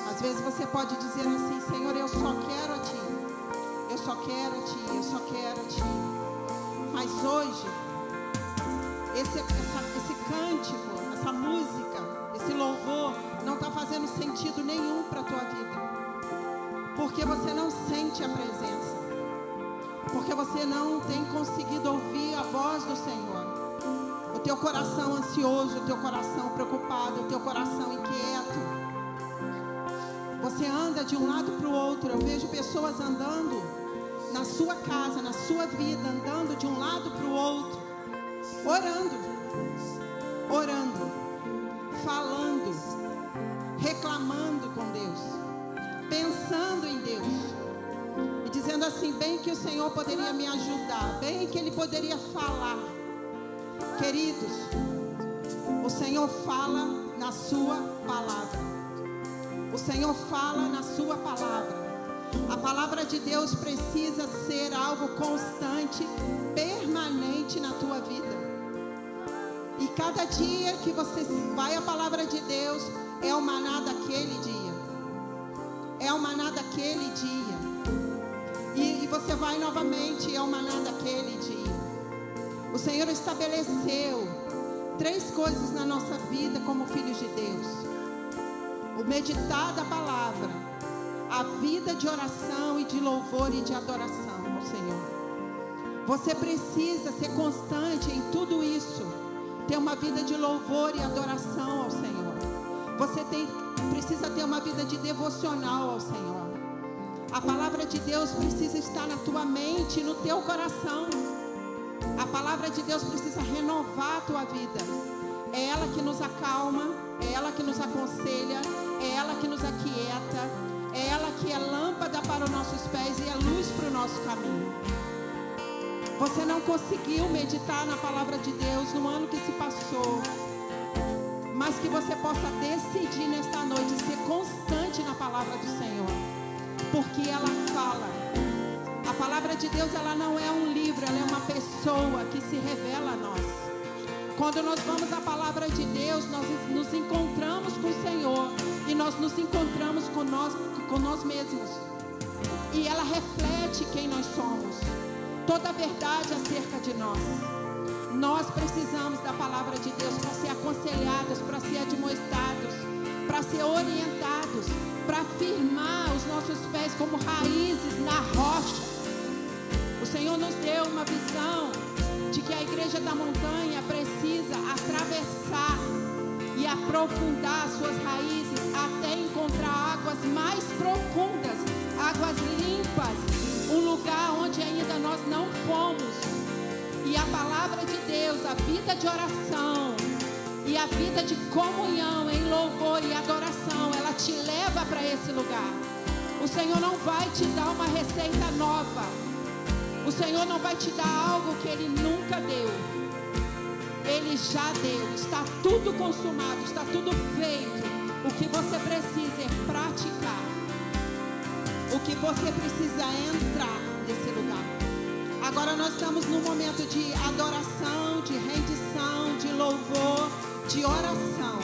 Às vezes você pode dizer assim: Senhor, eu só quero a Ti, eu só quero a Ti, eu só quero a Ti. Mas hoje, esse cântico, essa música, esse louvor não está fazendo sentido nenhum para a tua vida, porque você não sente a presença, porque você não tem conseguido ouvir a voz do Senhor. O teu coração ansioso, o teu coração preocupado, o teu coração inquieto. Você anda de um lado para o outro. Eu vejo pessoas andando na sua casa, na sua vida, andando de um lado para o outro, orando, falando, reclamando com Deus, pensando em Deus e dizendo assim: bem que o Senhor poderia me ajudar, bem que Ele poderia falar. Queridos, o Senhor fala na sua palavra. O Senhor fala na sua palavra. A palavra de Deus precisa ser algo constante, permanente na tua vida. E cada dia que você vai à palavra de Deus, é o maná daquele dia. É o maná daquele dia. E você vai novamente, é o maná daquele dia. O Senhor estabeleceu 3 coisas na nossa vida como filhos de Deus: o meditar da palavra, a vida de oração e de louvor e de adoração ao Senhor. Você precisa ser constante em tudo isso, ter uma vida de louvor e adoração ao Senhor. Você precisa ter uma vida de devocional ao Senhor. A palavra de Deus precisa estar na tua mente e no teu coração. A palavra de Deus precisa renovar a tua vida. É ela que nos acalma, é ela que nos aconselha, é ela que nos aquieta, é ela que é lâmpada para os nossos pés e é luz para o nosso caminho. Você não conseguiu meditar na palavra de Deus no ano que se passou, mas que você possa decidir nesta noite ser constante na palavra do Senhor, porque ela fala. A palavra de Deus, ela não é um livro, ela é uma pessoa que se revela a nós. Quando nós vamos à palavra de Deus, nós nos encontramos com o Senhor e nós nos encontramos com nós mesmos. E ela reflete quem nós somos, toda a verdade acerca de nós. Nós precisamos da palavra de Deus para ser aconselhados, para ser admoestados, para ser orientados, para firmar os nossos pés como raízes na rocha. O Senhor nos deu uma visão de que a igreja da montanha precisa atravessar e aprofundar suas raízes até encontrar águas mais profundas, águas limpas, um lugar onde ainda nós não fomos. E a palavra de Deus, a vida de oração e a vida de comunhão em louvor e adoração, ela te leva para esse lugar. O Senhor não vai te dar uma receita nova. O Senhor não vai te dar algo que Ele nunca deu. Ele já deu. Está tudo consumado, está tudo feito. O que você precisa é praticar. O que você precisa é entrar nesse lugar. Agora nós estamos num momento de adoração, de rendição, de louvor, de oração.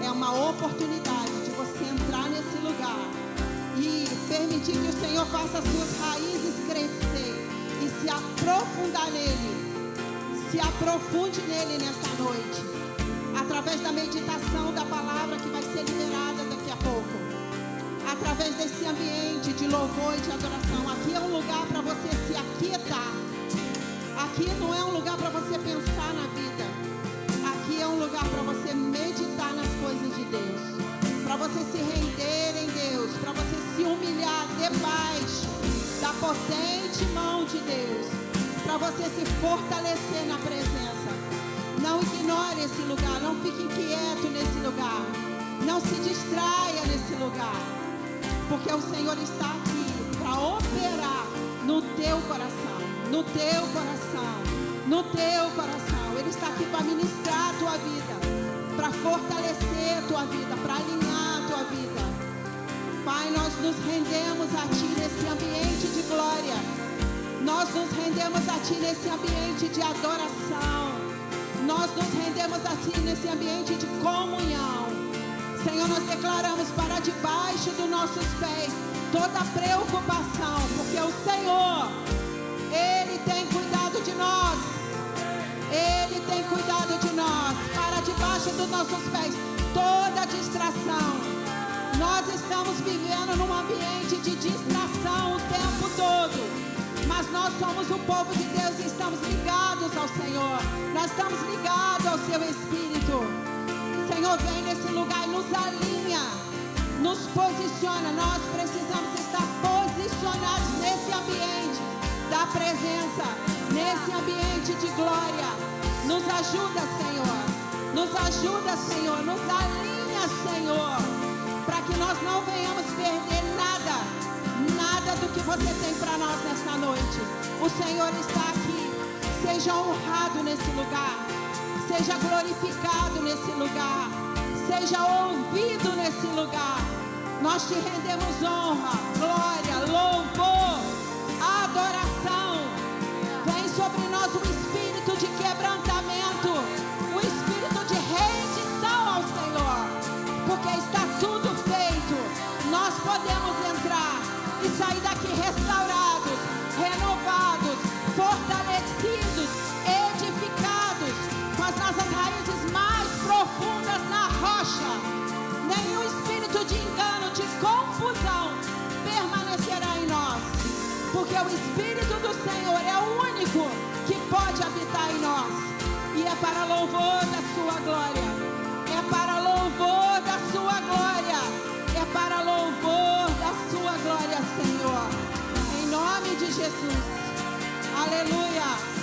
É uma oportunidade de você entrar nesse lugar e permitir que o Senhor faça as suas raízes crescer e se aprofundar nele. Se aprofunde nele nesta noite, através da meditação da palavra que vai ser liberada daqui a pouco, através desse ambiente de louvor e de adoração. Aqui é um lugar para você se aquietar. Aqui não é um lugar para você pensar na vida. Aqui é um lugar para você meditar nas coisas de Deus, para você se render em Deus, para você se humilhar debaixo da potente mão de Deus, para você se fortalecer na presença. Não ignore esse lugar, não fique inquieto nesse lugar, não se distraia nesse lugar, porque o Senhor está aqui para operar no teu coração, no teu coração, no teu coração. Ele está aqui para ministrar a tua vida, para fortalecer a tua vida, para alinhar a tua vida. Pai, nós nos rendemos a Ti nesse ambiente de glória. Nós nos rendemos a Ti nesse ambiente de adoração. Nós nos rendemos a Ti nesse ambiente de comunhão. Senhor, nós declaramos para debaixo dos nossos pés toda preocupação, porque o Senhor, Ele tem cuidado de nós. Ele tem cuidado de nós. Para debaixo dos nossos pés toda distração. Nós estamos vivendo num ambiente de distração o tempo todo. Mas nós somos o povo de Deus e estamos ligados ao Senhor. Nós estamos ligados ao Seu Espírito. Senhor, vem nesse lugar e nos alinha, nos posiciona. Nós precisamos estar posicionados nesse ambiente da presença, nesse ambiente de glória. Nos ajuda, Senhor. Nos ajuda, Senhor. Nos alinha, Senhor, para que nós não venhamos perder nada do que você tem para nós nesta noite. O Senhor está aqui. Seja honrado nesse lugar. Seja glorificado nesse lugar. Seja ouvido nesse lugar. Nós te rendemos honra, glória, louvor, adoração. Vem sobre nós o espírito de quebrantamento, o espírito de rendição ao Senhor, porque está tudo feito. Nós podemos entrar e sair daqui restaurados, renovados, fortalecidos, edificados, com as nossas raízes mais profundas na rocha. Nenhum espírito de engano, de confusão permanecerá em nós, porque o Espírito do Senhor é o único que pode habitar em nós, e é para louvor da sua glória, é para louvor da sua glória, é para louvor da sua glória, Senhor, em nome de Jesus. Aleluia.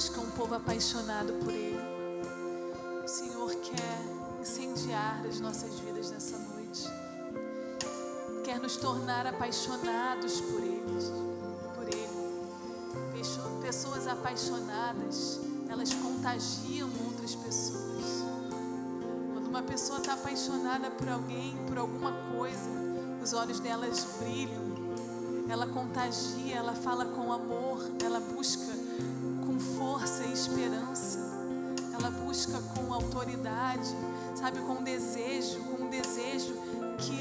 busca um povo apaixonado por Ele. O Senhor quer incendiar as nossas vidas nessa noite. Quer nos tornar apaixonados por Ele. Pessoas apaixonadas, elas contagiam outras pessoas. Quando uma pessoa está apaixonada por alguém, por alguma coisa, os olhos delas brilham. Ela contagia, ela fala com amor, ela busca com força e esperança. Ela busca com autoridade, sabe, com um desejo que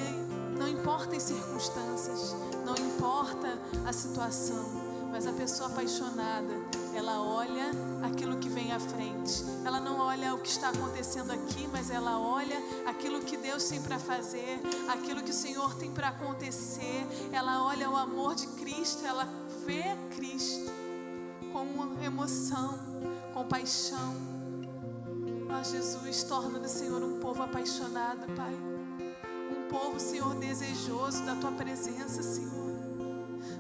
não importa as circunstâncias, não importa a situação. Mas a pessoa apaixonada, ela olha aquilo que vem à frente. Ela não olha o que está acontecendo aqui, mas ela olha aquilo que Deus tem para fazer, aquilo que o Senhor tem para acontecer. Ela olha o amor de Cristo, ela vê Cristo com emoção, com paixão. Ó Jesus, torna do Senhor um povo apaixonado, Pai. Um povo, Senhor, desejoso da Tua presença, Senhor.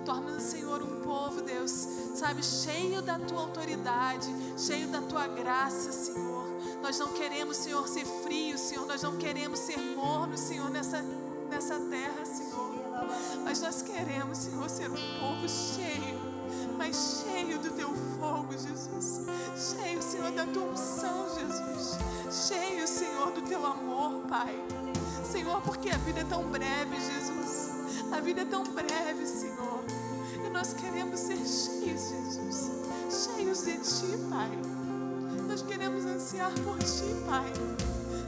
Torna do Senhor um povo, Deus, sabe, cheio da Tua autoridade, cheio da Tua graça, Senhor. Nós não queremos, Senhor, ser frios, Senhor. Nós não queremos ser mornos, Senhor, nessa terra, Senhor. Mas nós queremos, Senhor, ser um povo cheio, mas cheio do Teu fogo, Jesus. Cheio, Senhor, da Tua unção, Jesus. Cheio, Senhor, do Teu amor, Pai. Senhor, porque a vida é tão breve, Jesus. A vida é tão breve, Senhor. E nós queremos ser cheios, Jesus. Cheios de Ti, Pai. Nós queremos ansiar por Ti, Pai.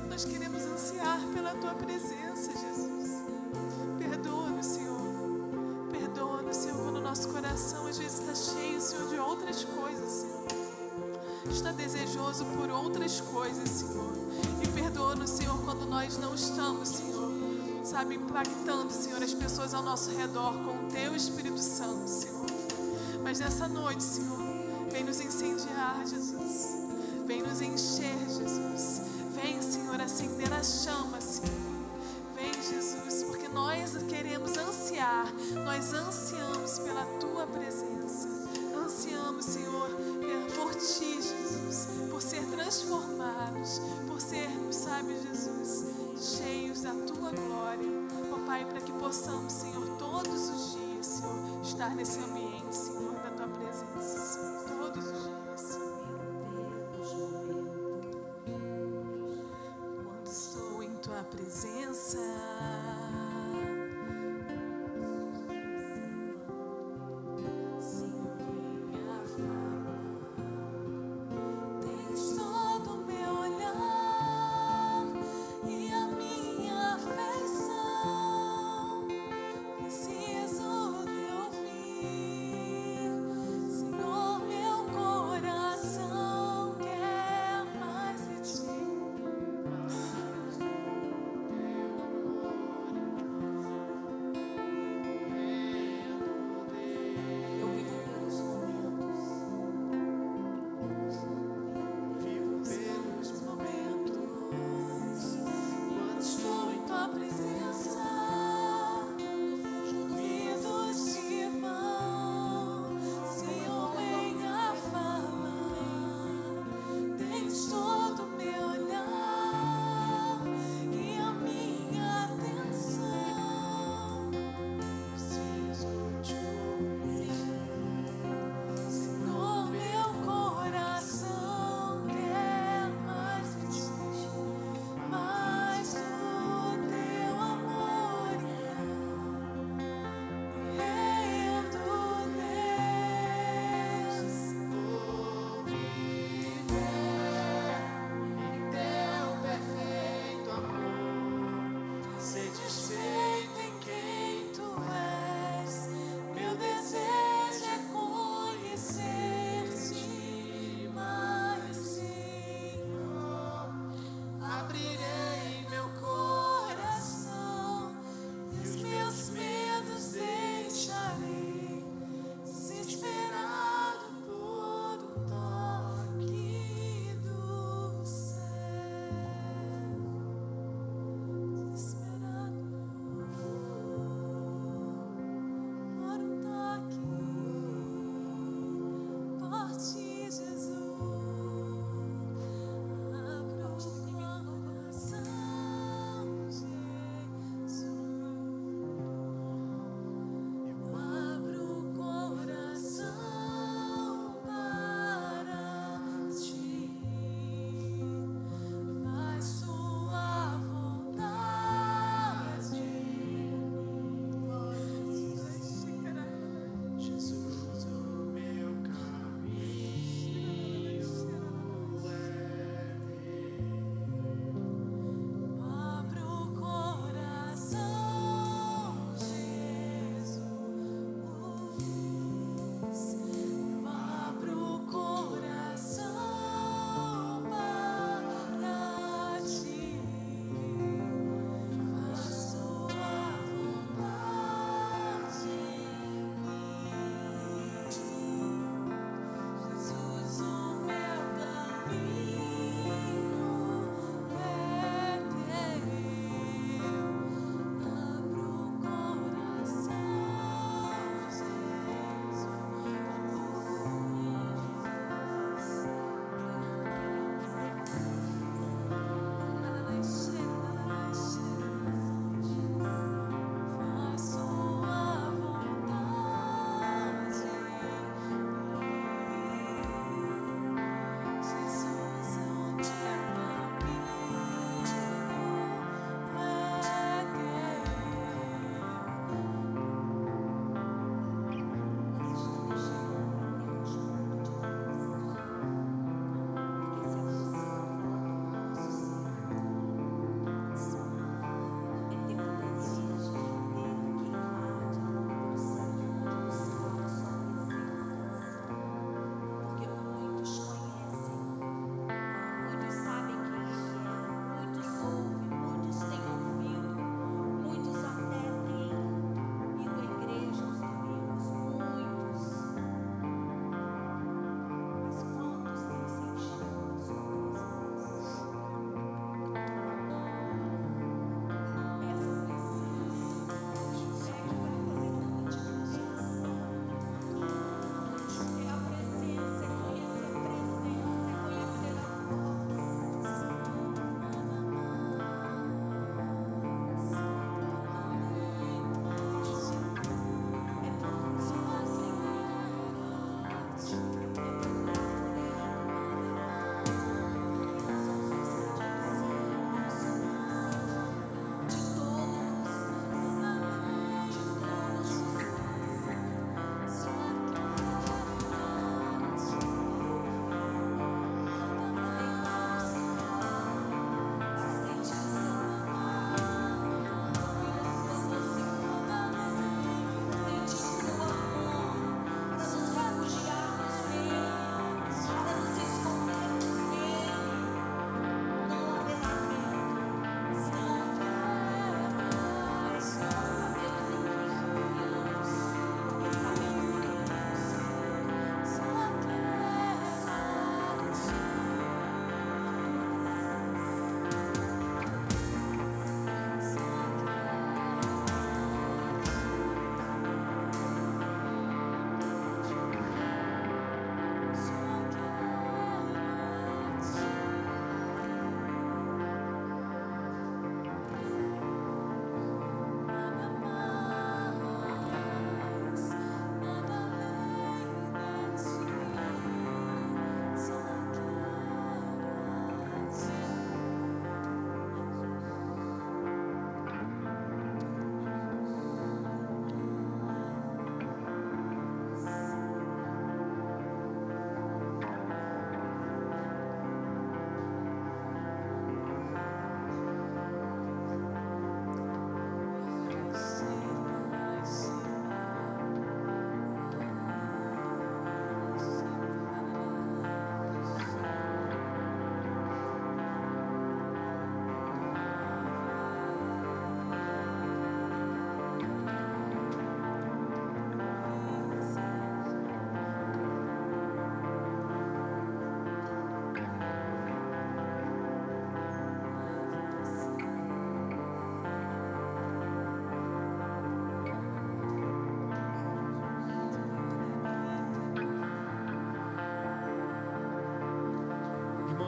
Nós queremos ansiar pela Tua presença, Jesus. Perdoa-nos, Senhor. Perdoa-nos, Senhor, quando o nosso coração às vezes está cheio, Senhor, de outras coisas, Senhor. Está desejoso por outras coisas, Senhor. E perdoa-nos, Senhor, quando nós não estamos, Senhor, sabe, impactando, Senhor, as pessoas ao nosso redor com o Teu Espírito Santo, Senhor. Mas nessa noite, Senhor, vem nos incendiar, Jesus. Vem nos encher, Jesus. Vem, Senhor, acender a chama, Senhor. Vem, Jesus, porque nós queremos ansiar, nós ansiamos pela Tua presença. Ansiamos, Senhor, por Ti, Jesus, por ser transformados, por sermos, sabe, Jesus, cheios da Tua glória. Ó Pai, para que possamos, Senhor, todos os dias, Senhor, estar nesse ambiente, Senhor, da Tua presença, Senhor, todos os dias. Quando estou em Tua presença,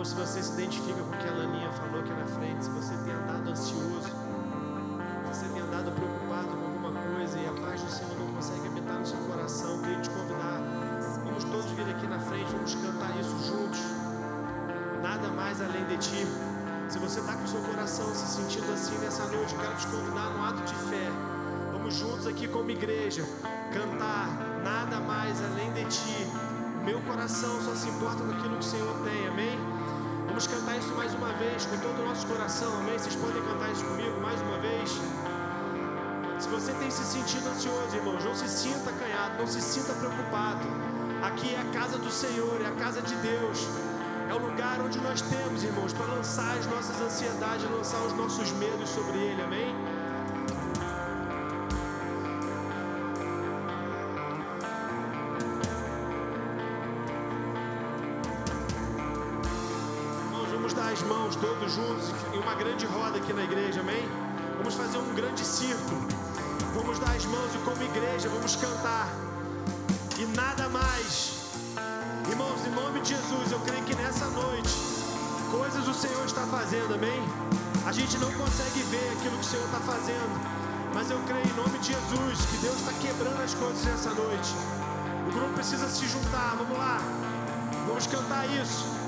Irmão, se você se identifica com o que a Laninha falou aqui na frente, se você tem andado ansioso, se você tem andado preocupado com alguma coisa e a paz do Senhor não consegue habitar no seu coração, queria te convidar. Vamos todos vir aqui na frente, vamos cantar isso juntos. Nada mais além de ti. Se você está com o seu coração se sentindo assim nessa noite, eu quero te convidar num ato de fé. Vamos juntos aqui como igreja cantar nada mais além de ti. Meu coração só se importa com aquilo que o Senhor tem, amém? Vamos cantar isso mais uma vez com todo o nosso coração, amém? Vocês podem cantar isso comigo mais uma vez? Se você tem se sentido ansioso, irmãos, não se sinta acanhado, não se sinta preocupado. Aqui é a casa do Senhor, é a casa de Deus. É o lugar onde nós temos, irmãos, para lançar as nossas ansiedades, lançar os nossos medos sobre Ele, amém? Irmãos, vamos dar as mãos todos juntos em uma grande roda aqui na igreja, amém? Vamos fazer um grande círculo. Vamos dar as mãos e como igreja vamos cantar. E nada mais. Irmãos, em nome de Jesus, eu creio que nessa noite coisas o Senhor está fazendo, amém? A gente não consegue ver aquilo que o Senhor está fazendo, mas eu creio em nome de Jesus que Deus está quebrando as coisas nessa noite. O grupo precisa se juntar, vamos lá, vamos cantar isso.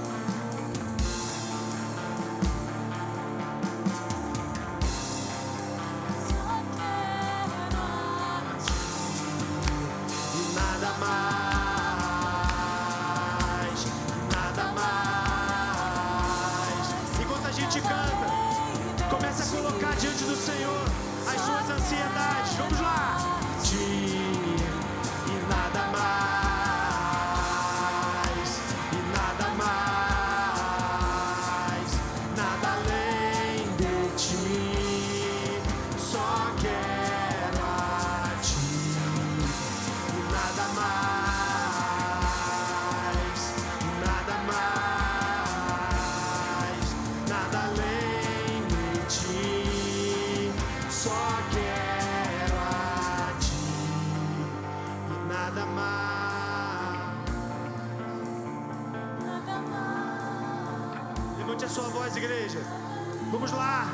Levante a sua voz, igreja. Vamos lá.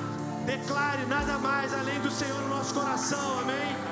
Declare nada mais além do Senhor no nosso coração. Amém?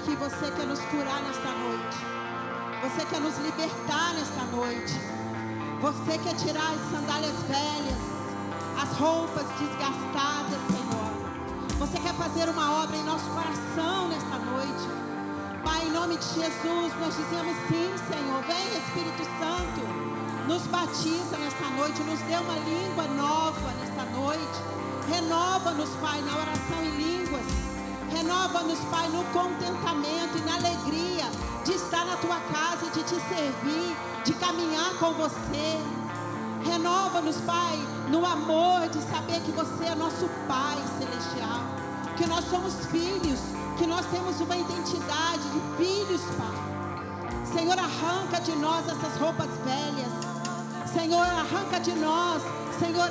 Que você quer nos curar nesta noite. Você quer nos libertar nesta noite. Você quer tirar as sandálias velhas, as roupas desgastadas, Senhor. Você quer fazer uma obra em nosso coração nesta noite. Pai, em nome de Jesus, nós dizemos sim, Senhor. Vem, Espírito Santo, nos batiza nesta noite, nos dê uma língua nova nesta noite. Renova-nos, Pai, na oração em línguas. Renova-nos, Pai, no contentamento e na alegria de estar na Tua casa e de Te servir, de caminhar com Você. Renova-nos, Pai, no amor de saber que Você é nosso Pai celestial, que nós somos filhos, que nós temos uma identidade de filhos, Pai. Senhor, arranca de nós essas roupas velhas. Senhor, arranca de nós, Senhor,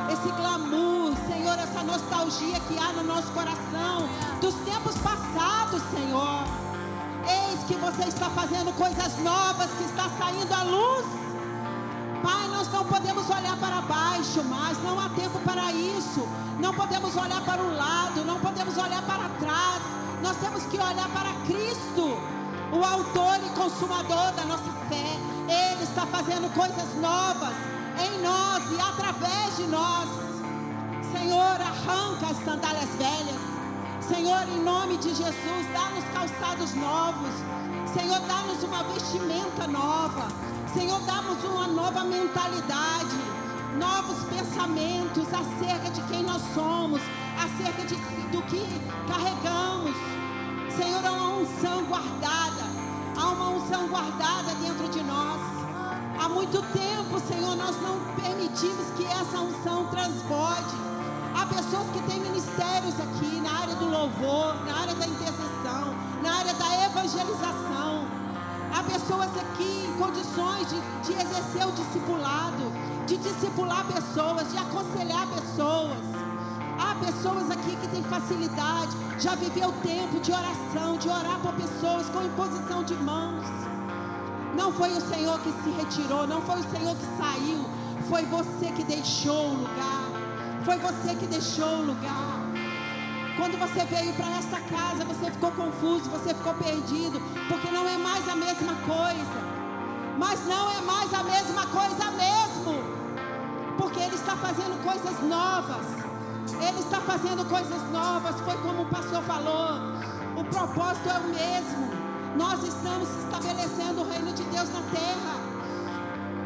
esse glamour, Senhor, essa nostalgia que há no nosso coração dos fazendo coisas novas que está saindo à luz. Pai, nós não podemos olhar para baixo mais, não há tempo para isso. Não podemos olhar para o lado, não podemos olhar para trás. Nós temos que olhar para Cristo, o autor e consumador da nossa fé. Ele está fazendo coisas novas em nós e através de nós. Senhor, arranca as sandálias velhas. Senhor, em nome de Jesus, dá-nos calçados novos. Senhor, dá-nos uma vestimenta nova. Senhor, dá-nos uma nova mentalidade, novos pensamentos acerca de quem nós somos, acerca do que carregamos. Senhor, há uma unção guardada, há uma unção guardada dentro de nós. Há muito tempo, Senhor, nós não permitimos que essa unção transborde. Há pessoas que têm ministérios aqui na área do louvor, na área da intercessão, na área da evangelização. Há pessoas aqui em condições de exercer o discipulado, de discipular pessoas, de aconselhar pessoas. Há pessoas aqui que têm facilidade, já viveu tempo de oração, de orar por pessoas com imposição de mãos. Não foi o Senhor que se retirou, não foi o Senhor que saiu, foi você que deixou o lugar. Foi você que deixou o lugar. Quando você veio para esta casa, você ficou confuso, você ficou perdido, porque não é mais a mesma coisa. Mas não é mais a mesma coisa mesmo, porque Ele está fazendo coisas novas. Ele está fazendo coisas novas. Foi como o pastor falou, o propósito é o mesmo. Nós estamos estabelecendo o reino de Deus na terra,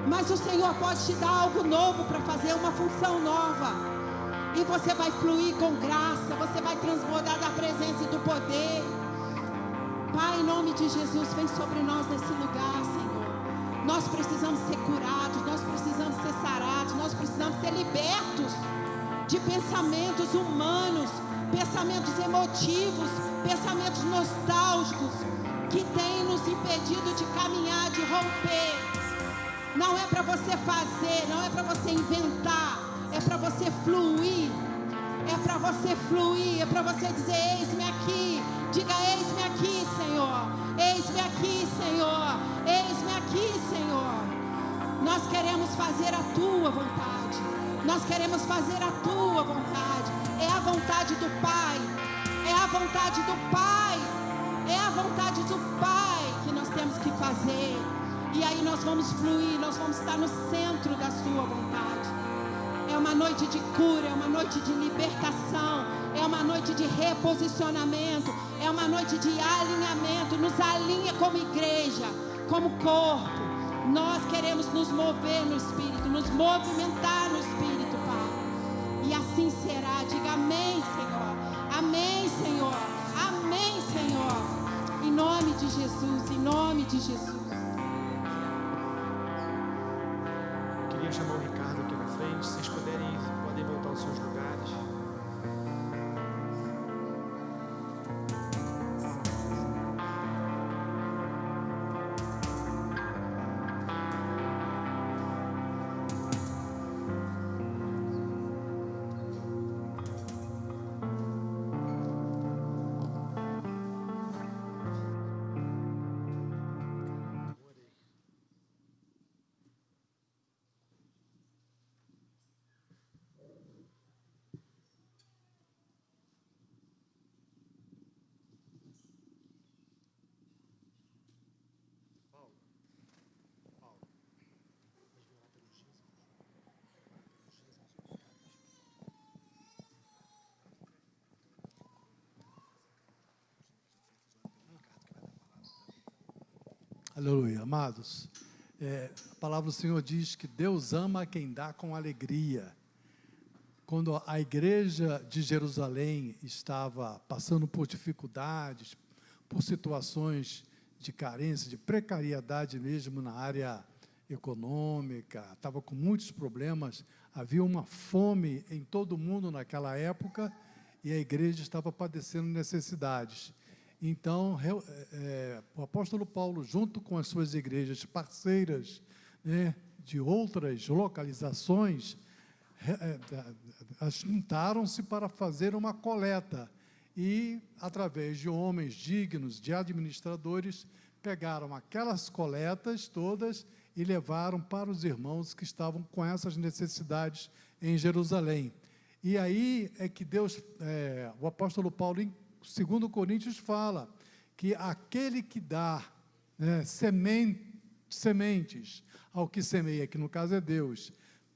mas o Senhor pode te dar algo novo para fazer, uma função nova. E você vai fluir com graça, você vai transbordar da presença e do poder. Pai, em nome de Jesus, vem sobre nós nesse lugar, Senhor. Nós precisamos ser curados, nós precisamos ser sarados, nós precisamos ser libertos de pensamentos humanos, pensamentos emotivos, pensamentos nostálgicos, que têm nos impedido de caminhar, de romper. Não é para você fazer, não é para você inventar, é para você fluir. É para você fluir, é para você dizer: eis-me aqui. Diga: eis-me aqui, Senhor. Eis-me aqui, Senhor. Eis-me aqui, Senhor. Nós queremos fazer a tua vontade. Nós queremos fazer a tua vontade. É a vontade do Pai. É a vontade do Pai. É a vontade do Pai que nós temos que fazer. E aí nós vamos fluir, nós vamos estar no centro da sua vontade. É uma noite de cura, é uma noite de libertação, é uma noite de reposicionamento, é uma noite de alinhamento. Nos alinha como igreja, como corpo. Nós queremos nos mover no Espírito, nos movimentar no Espírito, Pai. E assim será. Diga amém, Senhor. Amém, Senhor. Amém, Senhor. Em nome de Jesus, em nome de Jesus. Queria chamar o Ricardo aqui na frente. Se vocês puderem, podem voltar aos seus lugares. Aleluia, amados. A palavra do Senhor diz que Deus ama quem dá com alegria. Quando a igreja de Jerusalém estava passando por dificuldades, por situações de carência, de precariedade mesmo na área econômica, estava com muitos problemas, havia uma fome em todo o mundo naquela época e a igreja estava padecendo necessidades. Então, o apóstolo Paulo, junto com as suas igrejas parceiras, né, de outras localizações, juntaram-se para fazer uma coleta e, através de homens dignos, de administradores, pegaram aquelas coletas todas e levaram para os irmãos que estavam com essas necessidades em Jerusalém. E aí é que Deus, o apóstolo Paulo, em 2 Coríntios, fala que aquele que dá sementes ao que semeia, que no caso é Deus,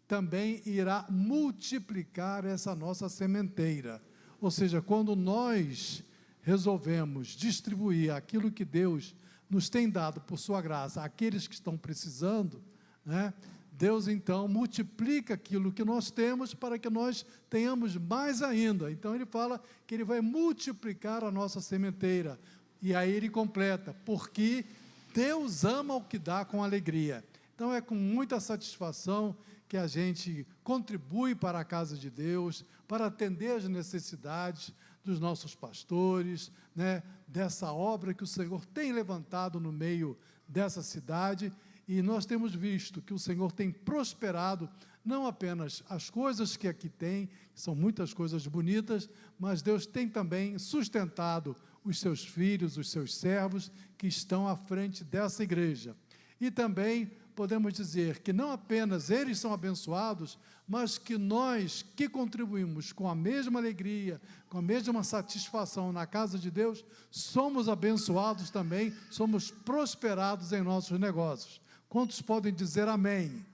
também irá multiplicar essa nossa sementeira. Ou seja, quando nós resolvemos distribuir aquilo que Deus nos tem dado por sua graça àqueles que estão precisando, né, Deus então multiplica aquilo que nós temos para que nós tenhamos mais ainda. Então ele fala que ele vai multiplicar a nossa sementeira. E aí ele completa, porque Deus ama o que dá com alegria. Então é com muita satisfação que a gente contribui para a casa de Deus, para atender as necessidades dos nossos pastores, né, dessa obra que o Senhor tem levantado no meio dessa cidade, e nós temos visto que o Senhor tem prosperado, não apenas as coisas que aqui tem, que são muitas coisas bonitas, mas Deus tem também sustentado os seus filhos, os seus servos, que estão à frente dessa igreja. E também podemos dizer que não apenas eles são abençoados, mas que nós que contribuímos com a mesma alegria, com a mesma satisfação na casa de Deus, somos abençoados também, somos prosperados em nossos negócios. Quantos podem dizer amém?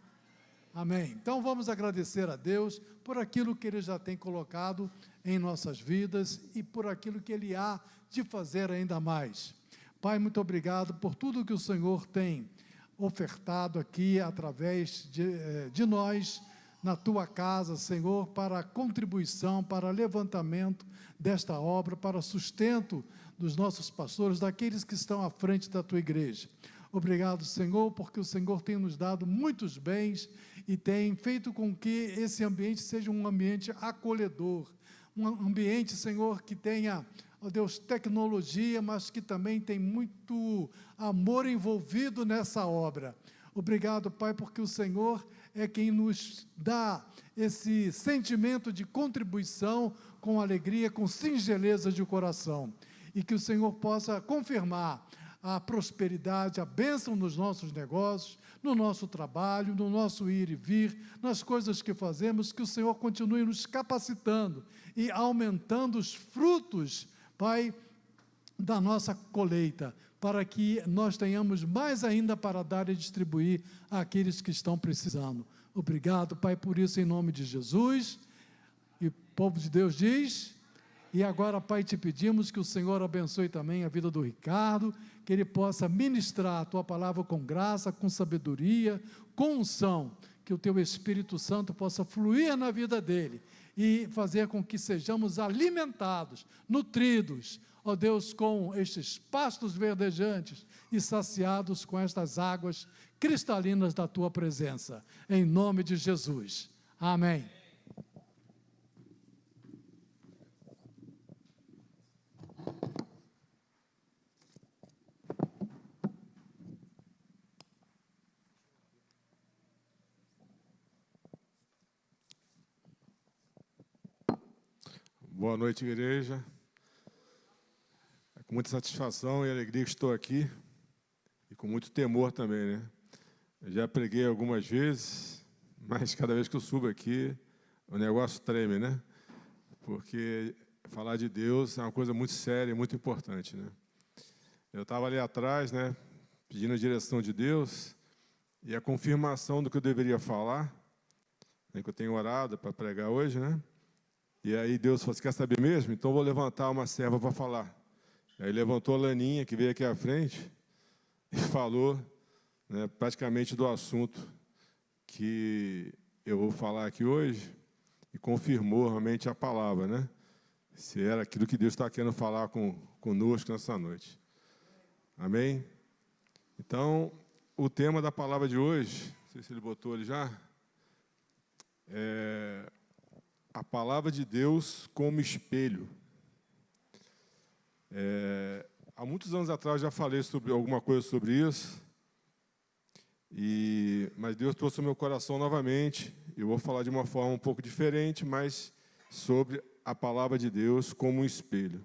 Amém. Então vamos agradecer a Deus por aquilo que Ele já tem colocado em nossas vidas e por aquilo que Ele há de fazer ainda mais. Pai, muito obrigado por tudo que o Senhor tem ofertado aqui através de nós, na Tua casa, Senhor, para a contribuição, para levantamento desta obra, para sustento dos nossos pastores, daqueles que estão à frente da Tua igreja. Obrigado, Senhor, porque o Senhor tem nos dado muitos bens e tem feito com que esse ambiente seja um ambiente acolhedor, um ambiente, Senhor, que tenha, ó Deus, tecnologia, mas que também tem muito amor envolvido nessa obra. Obrigado, Pai, porque o Senhor é quem nos dá esse sentimento de contribuição com alegria, com singeleza de coração, e que o Senhor possa confirmar a prosperidade, a bênção nos nossos negócios, no nosso trabalho, no nosso ir e vir, nas coisas que fazemos, que o Senhor continue nos capacitando e aumentando os frutos, Pai, da nossa colheita, para que nós tenhamos mais ainda para dar e distribuir àqueles que estão precisando. Obrigado, Pai, por isso, em nome de Jesus. E o povo de Deus diz... E agora, Pai, te pedimos que o Senhor abençoe também a vida do Ricardo, que ele possa ministrar a Tua palavra com graça, com sabedoria, com unção, que o Teu Espírito Santo possa fluir na vida dele e fazer com que sejamos alimentados, nutridos, ó Deus, com estes pastos verdejantes e saciados com estas águas cristalinas da Tua presença, em nome de Jesus. Amém. Boa noite, igreja. É com muita satisfação e alegria que estou aqui, e com muito temor também, né? Eu já preguei algumas vezes, mas cada vez que eu subo aqui, o negócio treme, né? Porque falar de Deus é uma coisa muito séria e muito importante, né? Eu estava ali atrás, né, pedindo a direção de Deus e a confirmação do que eu deveria falar, né, que eu tenho orado para pregar hoje, né? E aí Deus falou, você quer saber mesmo? Então eu vou levantar uma serva para falar. Aí levantou a Laninha, que veio aqui à frente, e falou, né, praticamente do assunto que eu vou falar aqui hoje, e confirmou realmente a palavra, né? Se era aquilo que Deus está querendo falar conosco nessa noite. Amém? Então, o tema da palavra de hoje, não sei se ele botou ali já, é a palavra de Deus como espelho. Há muitos anos atrás eu já falei sobre alguma coisa sobre isso, mas Deus trouxe ao meu coração novamente. Eu vou falar de uma forma um pouco diferente, mas sobre a palavra de Deus como um espelho.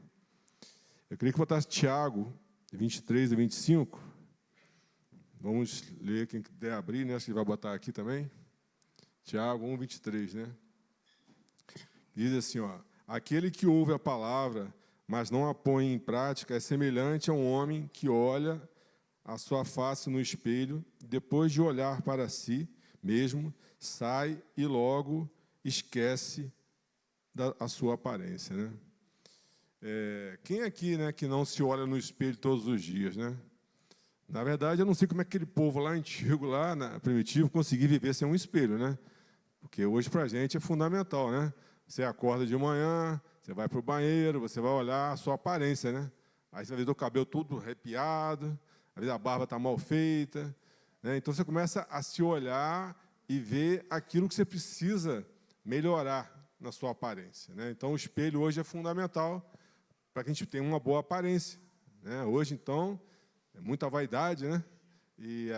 Eu queria que botasse Tiago 23 e 25. Vamos ler, quem puder abrir, né? Acho que ele vai botar aqui também. Tiago 1:23, né? Diz assim, ó: aquele que ouve a palavra, mas não a põe em prática, é semelhante a um homem que olha a sua face no espelho, depois de olhar para si mesmo, sai e logo esquece a sua aparência, né? Quem aqui, né, que não se olha no espelho todos os dias, né? Na verdade, eu não sei como é que aquele povo lá antigo, lá primitivo, conseguia viver sem um espelho, né? Porque hoje, para a gente, é fundamental, né? Você acorda de manhã, você vai para o banheiro, você vai olhar a sua aparência, né? Aí você vai ver o cabelo todo arrepiado, às vezes a barba está mal feita, né? Então, você começa a se olhar e ver aquilo que você precisa melhorar na sua aparência, né? Então, o espelho hoje é fundamental para que a gente tenha uma boa aparência, né? Hoje, então, é muita vaidade, né? E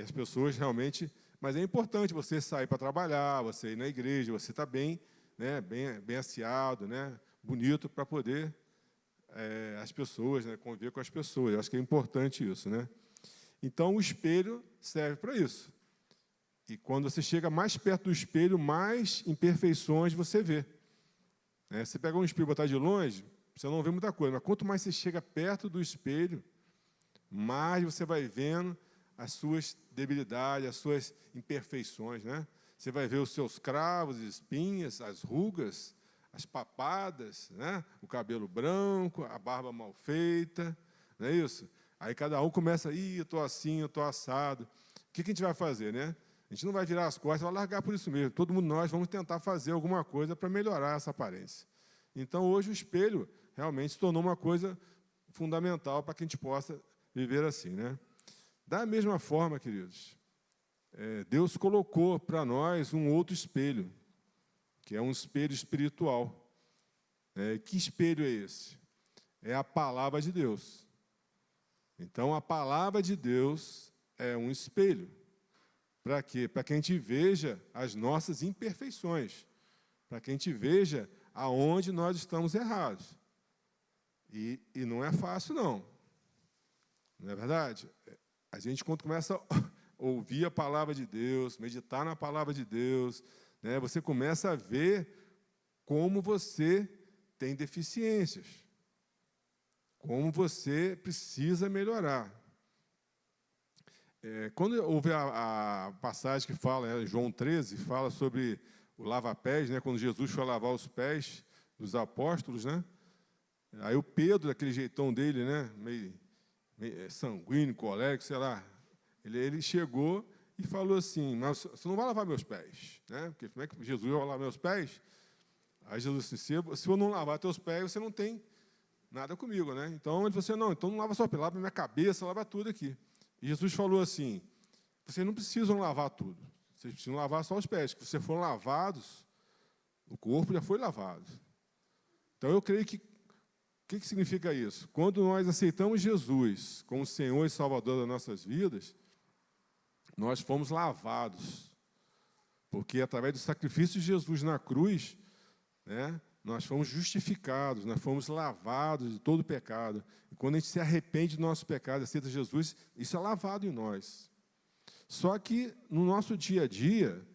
as pessoas realmente... Mas é importante você sair para trabalhar, você ir na igreja, você estar bem, né? Bem asseado, né? Bonito, para poder as pessoas, né? Conviver com as pessoas. Eu acho que é importante isso, né? Então, o espelho serve para isso. E quando você chega mais perto do espelho, mais imperfeições você vê. Você pega um espelho e botar de longe, você não vê muita coisa. Mas quanto mais você chega perto do espelho, mais você vai vendo as suas debilidades, as suas imperfeições, né? Você vai ver os seus cravos, espinhas, as rugas, as papadas, né? O cabelo branco, a barba mal feita, não é isso? Aí cada um começa, eu estou assim, eu estou assado. O que a gente vai fazer, né? A gente não vai virar as costas, vai largar por isso mesmo. Todo mundo nós vamos tentar fazer alguma coisa para melhorar essa aparência. Então, hoje, o espelho realmente se tornou uma coisa fundamental para que a gente possa viver assim, né? Da mesma forma, queridos, Deus colocou para nós um outro espelho, que é um espelho espiritual. Que espelho é esse? É a palavra de Deus. Então, a palavra de Deus é um espelho. Para quê? Para que a gente veja as nossas imperfeições, para que a gente veja aonde nós estamos errados. E não é fácil, não. Não é verdade? A gente, quando começa a ouvir a palavra de Deus, meditar na palavra de Deus, né, você começa a ver como você tem deficiências, como você precisa melhorar. Quando houve a passagem que fala, João 13, fala sobre o lava-pés, né, quando Jesus foi lavar os pés dos apóstolos, né? Aí o Pedro, daquele jeitão dele, né, meio sanguíneo, colérico, sei lá, ele chegou e falou assim: mas você não vai lavar meus pés, né? Porque como é que Jesus vai lavar meus pés? Aí Jesus disse: se eu não lavar teus pés, você não tem nada comigo, né? Então ele falou assim: então não lava só pés, lava minha cabeça, lava tudo aqui. E Jesus falou assim: vocês não precisam lavar tudo, vocês precisam lavar só os pés, que vocês foram lavados, o corpo já foi lavado. Então eu creio que o que significa isso? Quando nós aceitamos Jesus como Senhor e Salvador das nossas vidas, nós fomos lavados. Porque através do sacrifício de Jesus na cruz, né, nós fomos justificados, nós fomos lavados de todo pecado. E quando a gente se arrepende do nosso pecado, aceita Jesus, isso é lavado em nós. Só que no nosso dia a dia,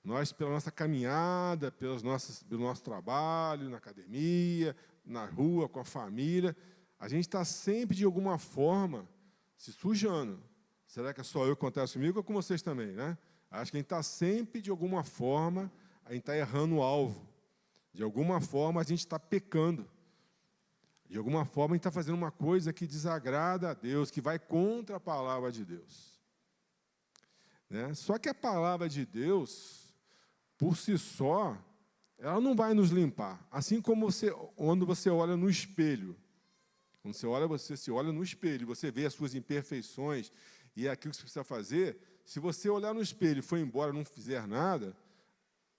nós, pela nossa caminhada, pelo nosso trabalho, na academia, na rua, com a família, a gente está sempre, de alguma forma, se sujando. Será que é só eu que acontece comigo ou com vocês também, né? Acho que a gente está sempre, de alguma forma, a gente está errando o alvo. De alguma forma, a gente está pecando. De alguma forma, a gente está fazendo uma coisa que desagrada a Deus, que vai contra a palavra de Deus. Né? Só que a palavra de Deus, por si só, ela não vai nos limpar. Assim como quando você olha no espelho. Quando você se olha no espelho, você vê as suas imperfeições e aquilo que você precisa fazer. Se você olhar no espelho e for embora e não fizer nada,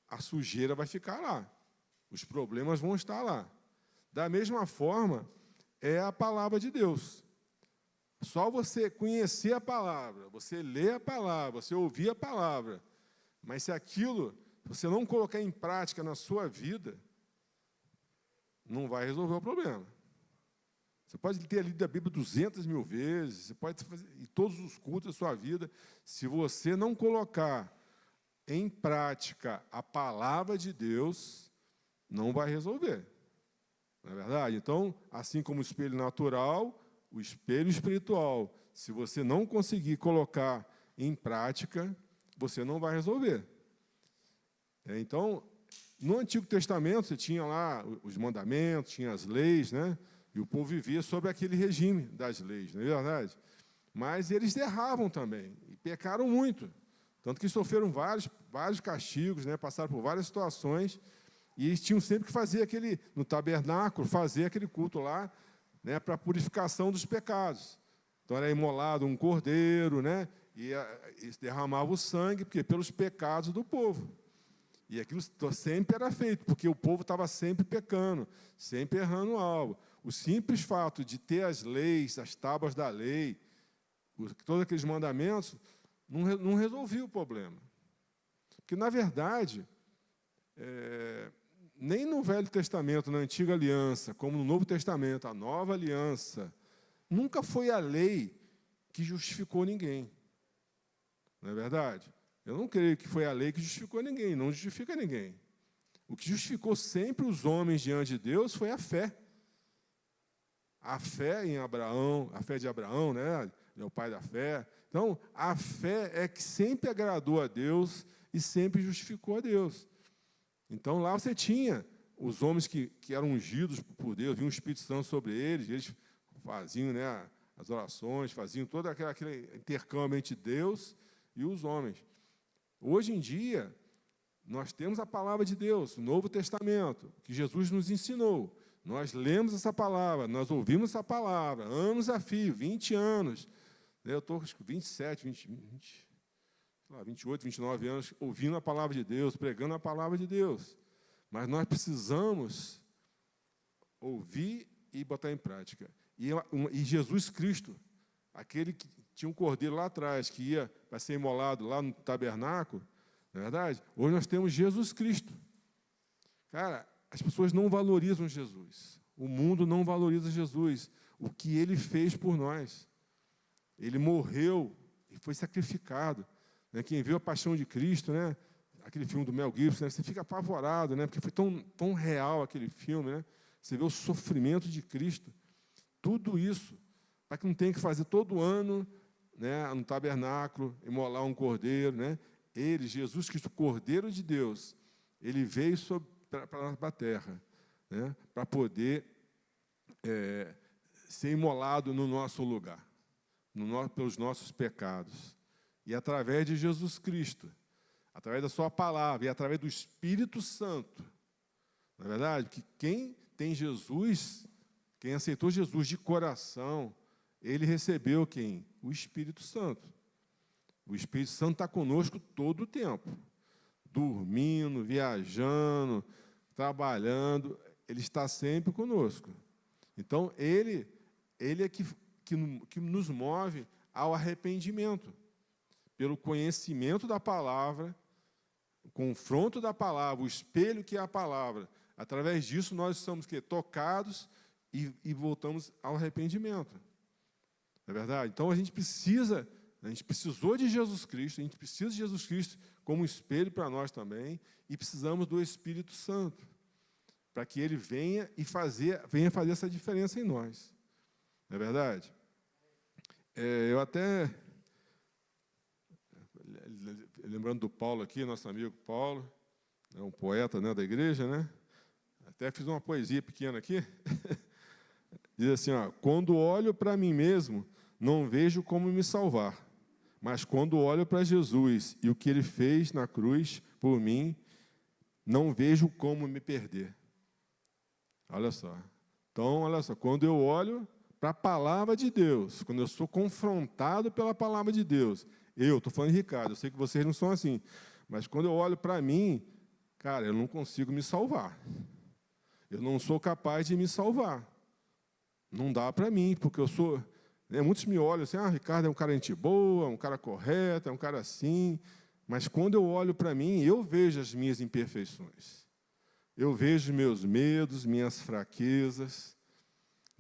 a sujeira vai ficar lá. Os problemas vão estar lá. Da mesma forma, é a palavra de Deus. Só você conhecer a palavra, você ler a palavra, você ouvir a palavra, mas se aquilo você não colocar em prática na sua vida, não vai resolver o problema. Você pode ter lido a Bíblia 200 mil vezes, você pode fazer em todos os cultos da sua vida, se você não colocar em prática a palavra de Deus, não vai resolver. Não é verdade? Então, assim como o espelho natural, o espelho espiritual, se você não conseguir colocar em prática, você não vai resolver. Então, no Antigo Testamento, você tinha lá os mandamentos, tinha as leis, né? E o povo vivia sob aquele regime das leis, não é verdade? Mas eles erravam também, e pecaram muito. Tanto que sofreram vários castigos, né? Passaram por várias situações, e eles tinham sempre que fazer no tabernáculo, fazer aquele culto lá, né? Para a purificação dos pecados. Então, era imolado um cordeiro, né? E derramava o sangue, porque pelos pecados do povo. E aquilo sempre era feito, porque o povo estava sempre pecando, sempre errando algo. O simples fato de ter as leis, as tábuas da lei, todos aqueles mandamentos, não resolvia o problema. Porque, na verdade, nem no Velho Testamento, na Antiga Aliança, como no Novo Testamento, a Nova Aliança, nunca foi a lei que justificou ninguém. Não é verdade? Eu não creio que foi a lei que justificou ninguém, não justifica ninguém. O que justificou sempre os homens diante de Deus foi a fé. A fé em Abraão, a fé de Abraão, né? É o pai da fé. Então, a fé é que sempre agradou a Deus e sempre justificou a Deus. Então, lá você tinha os homens que eram ungidos por Deus, vinha o Espírito Santo sobre eles faziam, né, as orações, faziam todo aquele intercâmbio entre Deus e os homens. Hoje em dia, nós temos a palavra de Deus, o Novo Testamento, que Jesus nos ensinou. Nós lemos essa palavra, nós ouvimos essa palavra, anos a fio, 20 anos. Eu estou com 27, 28, 29 anos, ouvindo a palavra de Deus, pregando a palavra de Deus. Mas nós precisamos ouvir e botar em prática. E Jesus Cristo, aquele que tinha um cordeiro lá atrás, que ia para ser imolado lá no tabernáculo, não é verdade? Hoje nós temos Jesus Cristo. Cara, as pessoas não valorizam Jesus. O mundo não valoriza Jesus. O que Ele fez por nós. Ele morreu e foi sacrificado. Né? Quem viu a Paixão de Cristo, né? Aquele filme do Mel Gibson, né? Você fica apavorado, né? Porque foi tão real aquele filme. Né? Você vê o sofrimento de Cristo. Tudo isso, para que não tenha que fazer todo ano, né, no tabernáculo, imolar um cordeiro. Né? Ele, Jesus Cristo, Cordeiro de Deus, Ele veio para a terra, né, para poder ser imolado no nosso lugar, pelos nossos pecados. E através de Jesus Cristo, através da sua palavra e através do Espírito Santo, não é verdade? Que quem tem Jesus, quem aceitou Jesus de coração, ele recebeu quem? O Espírito Santo. O Espírito Santo está conosco todo o tempo, dormindo, viajando, trabalhando, ele está sempre conosco. Então, ele é que nos move ao arrependimento, pelo conhecimento da palavra, o confronto da palavra, o espelho que é a palavra. Através disso, nós somos tocados e voltamos ao arrependimento. Não é verdade? Então, a gente precisou de Jesus Cristo, a gente precisa de Jesus Cristo como um espelho para nós também, e precisamos do Espírito Santo, para que Ele venha fazer essa diferença em nós. Não é verdade? Eu até, lembrando do Paulo aqui, nosso amigo Paulo, um poeta, né, da igreja, né? Até fiz uma poesia pequena aqui. Diz assim, quando olho para mim mesmo, não vejo como me salvar, mas quando olho para Jesus e o que Ele fez na cruz por mim, não vejo como me perder. Olha só. Então, olha só, quando eu olho para a palavra de Deus, quando eu sou confrontado pela palavra de Deus, estou falando de Ricardo, eu sei que vocês não são assim, mas quando eu olho para mim, cara, eu não consigo me salvar. Eu não sou capaz de me salvar. Não dá para mim, porque eu sou... muitos me olham assim, Ricardo é um cara gente boa, um cara correto, é um cara assim, mas quando eu olho para mim, eu vejo as minhas imperfeições. Eu vejo meus medos, minhas fraquezas,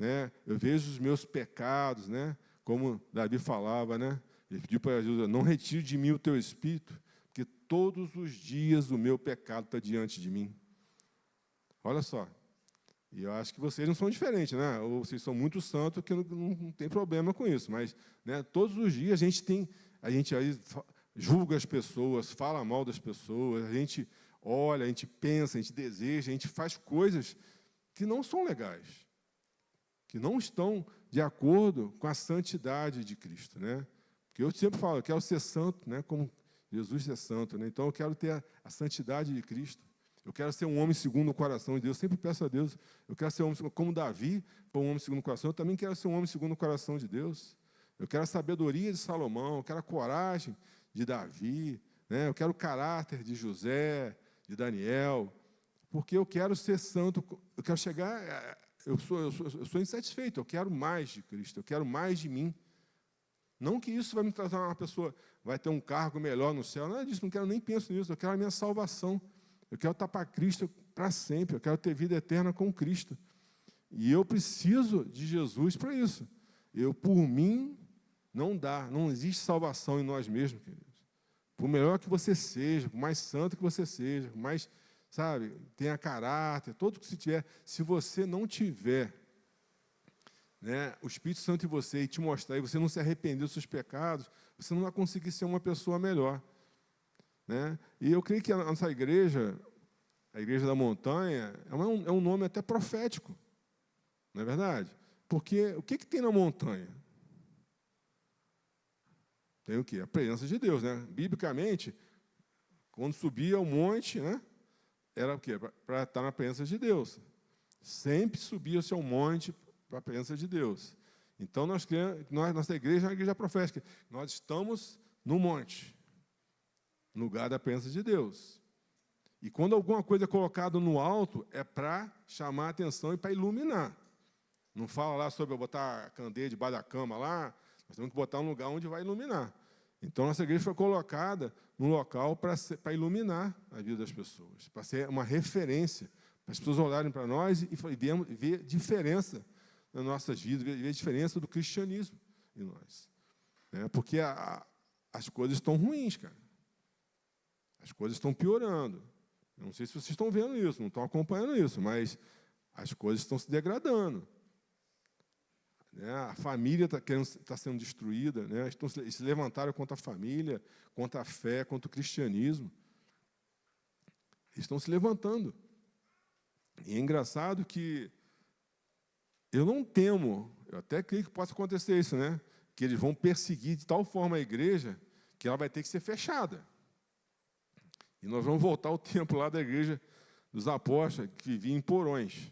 né? Eu vejo os meus pecados, né? Como Davi falava, né? Ele pediu para Jesus: não retire de mim o teu espírito, porque todos os dias o meu pecado está diante de mim. Olha só. E eu acho que vocês não são diferentes, né? Ou vocês são muito santos, que não tem problema com isso. Mas, né, todos os dias a gente aí julga as pessoas, fala mal das pessoas, a gente olha, a gente pensa, a gente deseja, a gente faz coisas que não são legais, que não estão de acordo com a santidade de Cristo, né? Porque eu sempre falo, eu quero ser santo, né? Como Jesus é santo, né? Então eu quero ter a santidade de Cristo. Eu quero ser um homem segundo o coração de Deus. Eu sempre peço a Deus, eu quero ser um homem, como Davi foi um homem segundo o coração, eu também quero ser um homem segundo o coração de Deus. Eu quero a sabedoria de Salomão, eu quero a coragem de Davi, né? Eu quero o caráter de José, de Daniel, porque eu quero ser santo, eu quero chegar, eu sou insatisfeito, eu quero mais de Cristo, eu quero mais de mim. Não que isso vai me trazer uma pessoa, vai ter um cargo melhor no céu, nada disso, não quero, nem penso nisso, eu quero a minha salvação. Eu quero estar para Cristo para sempre, eu quero ter vida eterna com Cristo. E eu preciso de Jesus para isso. Por mim, não dá, não existe salvação em nós mesmos, queridos. Por melhor que você seja, por mais santo que você seja, por mais, sabe, tenha caráter, todo que você tiver, se você não tiver, né, o Espírito Santo em você e te mostrar, e você não se arrepender dos seus pecados, você não vai conseguir ser uma pessoa melhor. Né? E eu creio que a nossa igreja, a Igreja da Montanha, é um nome até profético, não é verdade? Porque o que tem na montanha? Tem o quê? A presença de Deus, né? Biblicamente, quando subia ao monte, né, era o quê? Para estar na presença de Deus. Sempre subia-se ao monte para a presença de Deus. Então, nossa igreja é uma igreja profética. Nós estamos no monte, no lugar da presença de Deus. E quando alguma coisa é colocada no alto, é para chamar a atenção e para iluminar. Não fala lá sobre eu botar a candeia debaixo da cama lá, nós temos que botar um lugar onde vai iluminar. Então, nossa igreja foi colocada num local para iluminar a vida das pessoas, para ser uma referência, para as pessoas olharem para nós e ver diferença nas nossas vidas, ver a diferença do cristianismo em nós. Porque as coisas estão ruins, cara. As coisas estão piorando. Eu não sei se vocês estão vendo isso, não estão acompanhando isso, mas as coisas estão se degradando. A família está sendo destruída, né? Eles se levantaram contra a família, contra a fé, contra o cristianismo. Eles estão se levantando. E é engraçado que eu não temo, eu até creio que possa acontecer isso, né? Que eles vão perseguir de tal forma a igreja que ela vai ter que ser fechada. E nós vamos voltar ao tempo lá da igreja dos apóstolos, que vivia em porões.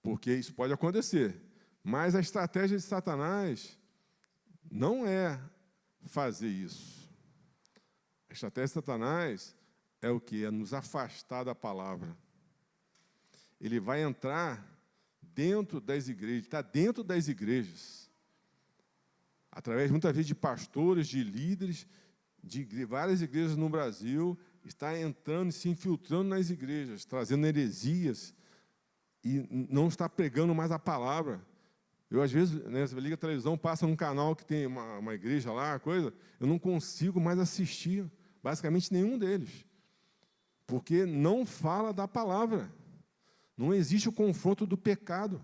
Porque isso pode acontecer. Mas a estratégia de Satanás não é fazer isso. A estratégia de Satanás é o quê? É nos afastar da palavra. Ele vai entrar dentro das igrejas, está dentro das igrejas. Através, muitas vezes, de pastores, de líderes, de várias igrejas no Brasil, está entrando e se infiltrando nas igrejas, trazendo heresias, e não está pregando mais a palavra. Eu, às vezes, né, você liga a televisão, passa num canal que tem uma igreja lá, coisa, eu não consigo mais assistir, basicamente, nenhum deles. Porque não fala da palavra. Não existe o confronto do pecado.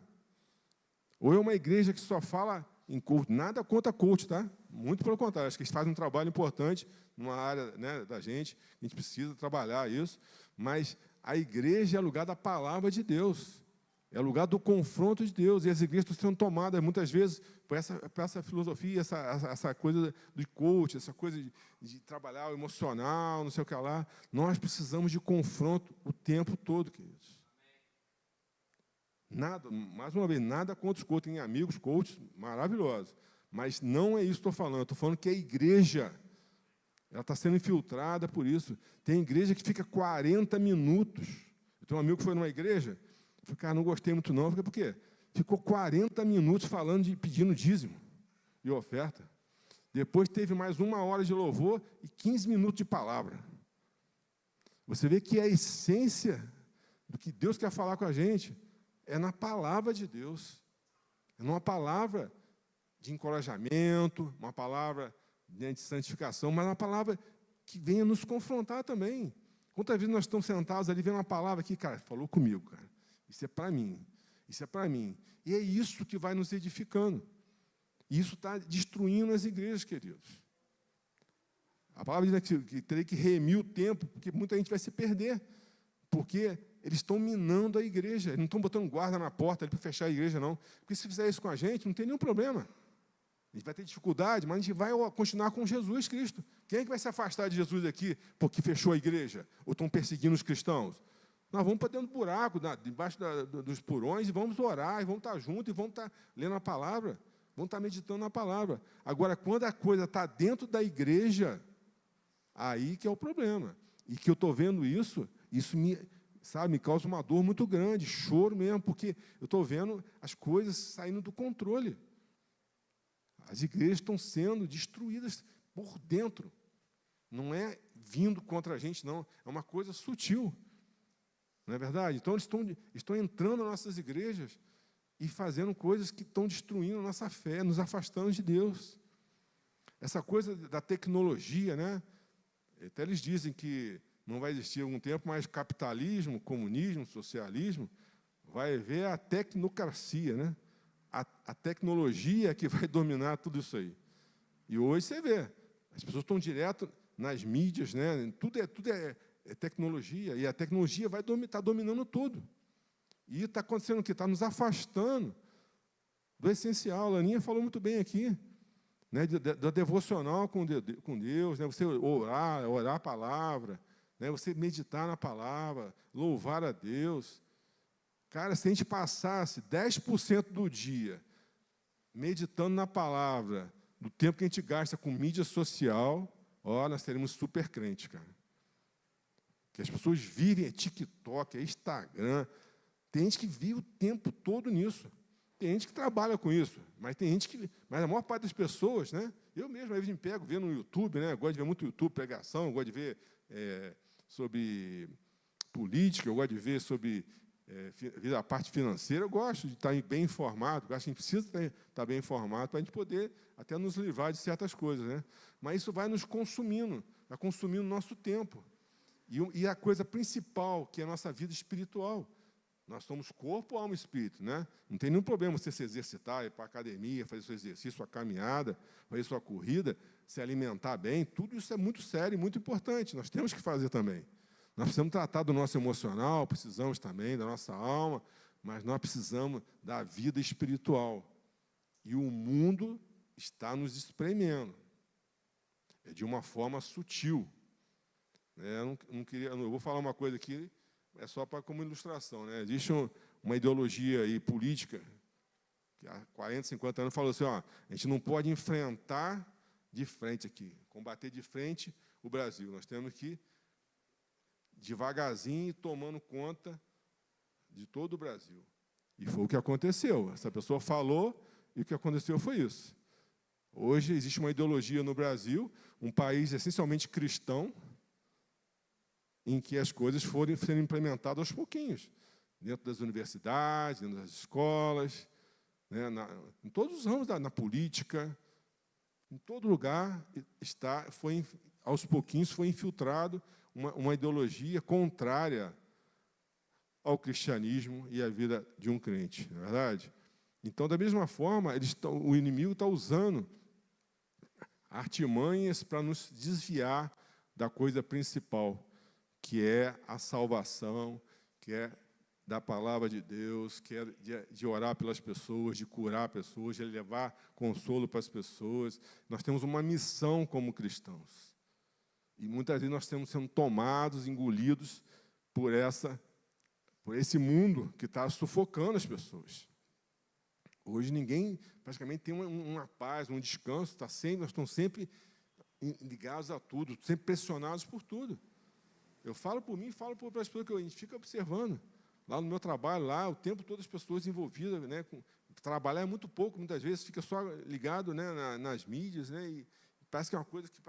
Ou é uma igreja que só fala em coach, nada contra coach, tá? Muito pelo contrário, acho que eles fazem um trabalho importante numa área, né, da gente, a gente precisa trabalhar isso, mas a igreja é lugar da palavra de Deus, é lugar do confronto de Deus, e as igrejas estão sendo tomadas, muitas vezes, por essa filosofia, essa coisa de coach, essa coisa de trabalhar o emocional, não sei o que lá. Nós precisamos de confronto o tempo todo, queridos. Nada, mais uma vez, nada contra os coaches, tem amigos coaches maravilhosos, mas não é isso que estou falando. Estou falando que a igreja ela está sendo infiltrada por isso. Tem igreja que fica 40 minutos. Eu tenho um amigo que foi numa igreja, eu falei, cara, não gostei muito não. Por quê? Ficou 40 minutos falando pedindo dízimo e oferta. Depois teve mais 1 hora de louvor e 15 minutos de palavra. Você vê que é a essência do que Deus quer falar com a gente. é na palavra de Deus. É numa palavra de encorajamento, uma palavra de santificação, mas uma palavra que venha nos confrontar também. Quantas vezes nós estamos sentados ali, vendo uma palavra aqui, cara, falou comigo, cara. Isso é para mim. Isso é para mim. E é isso que vai nos edificando. E isso está destruindo as igrejas, queridos. A palavra diz que terei que remir o tempo, porque muita gente vai se perder. Porque eles estão minando a igreja. Eles não estão botando guarda na porta para fechar a igreja, não. Porque se fizer isso com a gente, não tem nenhum problema. A gente vai ter dificuldade, mas a gente vai continuar com Jesus Cristo. Quem é que vai se afastar de Jesus aqui porque fechou a igreja? Ou estão perseguindo os cristãos? Nós vamos para dentro do buraco, debaixo dos porões, e vamos orar, e vamos estar juntos, e vamos estar lendo a palavra, vamos estar meditando na palavra. Agora, quando a coisa está dentro da igreja, aí que é o problema. E que eu estou vendo isso me causa uma dor muito grande, choro mesmo, porque eu estou vendo as coisas saindo do controle. As igrejas estão sendo destruídas por dentro. Não é vindo contra a gente, não. É uma coisa sutil. Não é verdade? Então, eles estão entrando nas nossas igrejas e fazendo coisas que estão destruindo a nossa fé, nos afastando de Deus. Essa coisa da tecnologia, né? Até eles dizem que não vai existir algum tempo mais capitalismo, comunismo, socialismo. Vai haver a tecnocracia, né? A tecnologia que vai dominar tudo isso aí. E hoje você vê, as pessoas estão direto nas mídias, né? Tudo é tecnologia, e a tecnologia vai estar dominando tudo. E está acontecendo o quê? Está nos afastando do essencial. A Aninha falou muito bem aqui, né? Da devocional com Deus, né? Você orar a palavra, né? Você meditar na palavra, louvar a Deus. Cara, se a gente passasse 10% do dia meditando na palavra, do tempo que a gente gasta com mídia social, nós seríamos super crentes, cara. Que as pessoas vivem, é TikTok, é Instagram. Tem gente que vive o tempo todo nisso. Tem gente que trabalha com isso, mas tem gente que... Mas a maior parte das pessoas, né? Eu mesmo, às vezes, me pego vendo no YouTube, né? Eu gosto de ver muito YouTube, pregação, eu gosto de ver sobre política, eu gosto de ver sobre a parte financeira. Eu gosto de estar bem informado, eu acho que a gente precisa estar bem informado para a gente poder até nos livrar de certas coisas, né? Mas isso vai nos consumindo, vai consumindo o nosso tempo. E a coisa principal, que é a nossa vida espiritual. Nós somos corpo, alma e espírito, né? Não tem nenhum problema você se exercitar, ir para a academia, fazer seu exercício, sua caminhada, fazer sua corrida, se alimentar bem. Tudo isso é muito sério e muito importante. Nós temos que fazer também. Nós precisamos tratar do nosso emocional, precisamos também da nossa alma, mas nós precisamos da vida espiritual. E o mundo está nos espremendo. É de uma forma sutil. Eu vou falar uma coisa aqui, é só como ilustração, né? Existe uma ideologia aí política que há 40, 50 anos falou assim, a gente não pode enfrentar de frente aqui, combater de frente o Brasil. Nós temos que ir devagarzinho tomando conta de todo o Brasil. E foi o que aconteceu. Essa pessoa falou e o que aconteceu foi isso. Hoje existe uma ideologia no Brasil, um país essencialmente cristão, em que as coisas foram sendo implementadas aos pouquinhos, dentro das universidades, dentro das escolas, né, em todos os ramos, na política, em todo lugar aos pouquinhos foi infiltrado uma ideologia contrária ao cristianismo e à vida de um crente, não é verdade? Então, da mesma forma, o inimigo está usando artimanhas para nos desviar da coisa principal, que é a salvação, que é da palavra de Deus, que é de orar pelas pessoas, de curar pessoas, de levar consolo para as pessoas. Nós temos uma missão como cristãos. E muitas vezes nós estamos sendo tomados, engolidos por esse mundo que está sufocando as pessoas. Hoje ninguém praticamente tem uma paz, um descanso, nós estamos sempre ligados a tudo, sempre pressionados por tudo. Eu falo por mim, falo para as pessoas que a gente fica observando. Lá no meu trabalho, o tempo todo as pessoas envolvidas, né, trabalhar é muito pouco, muitas vezes fica só ligado, né, nas mídias, né, e parece que é uma coisa que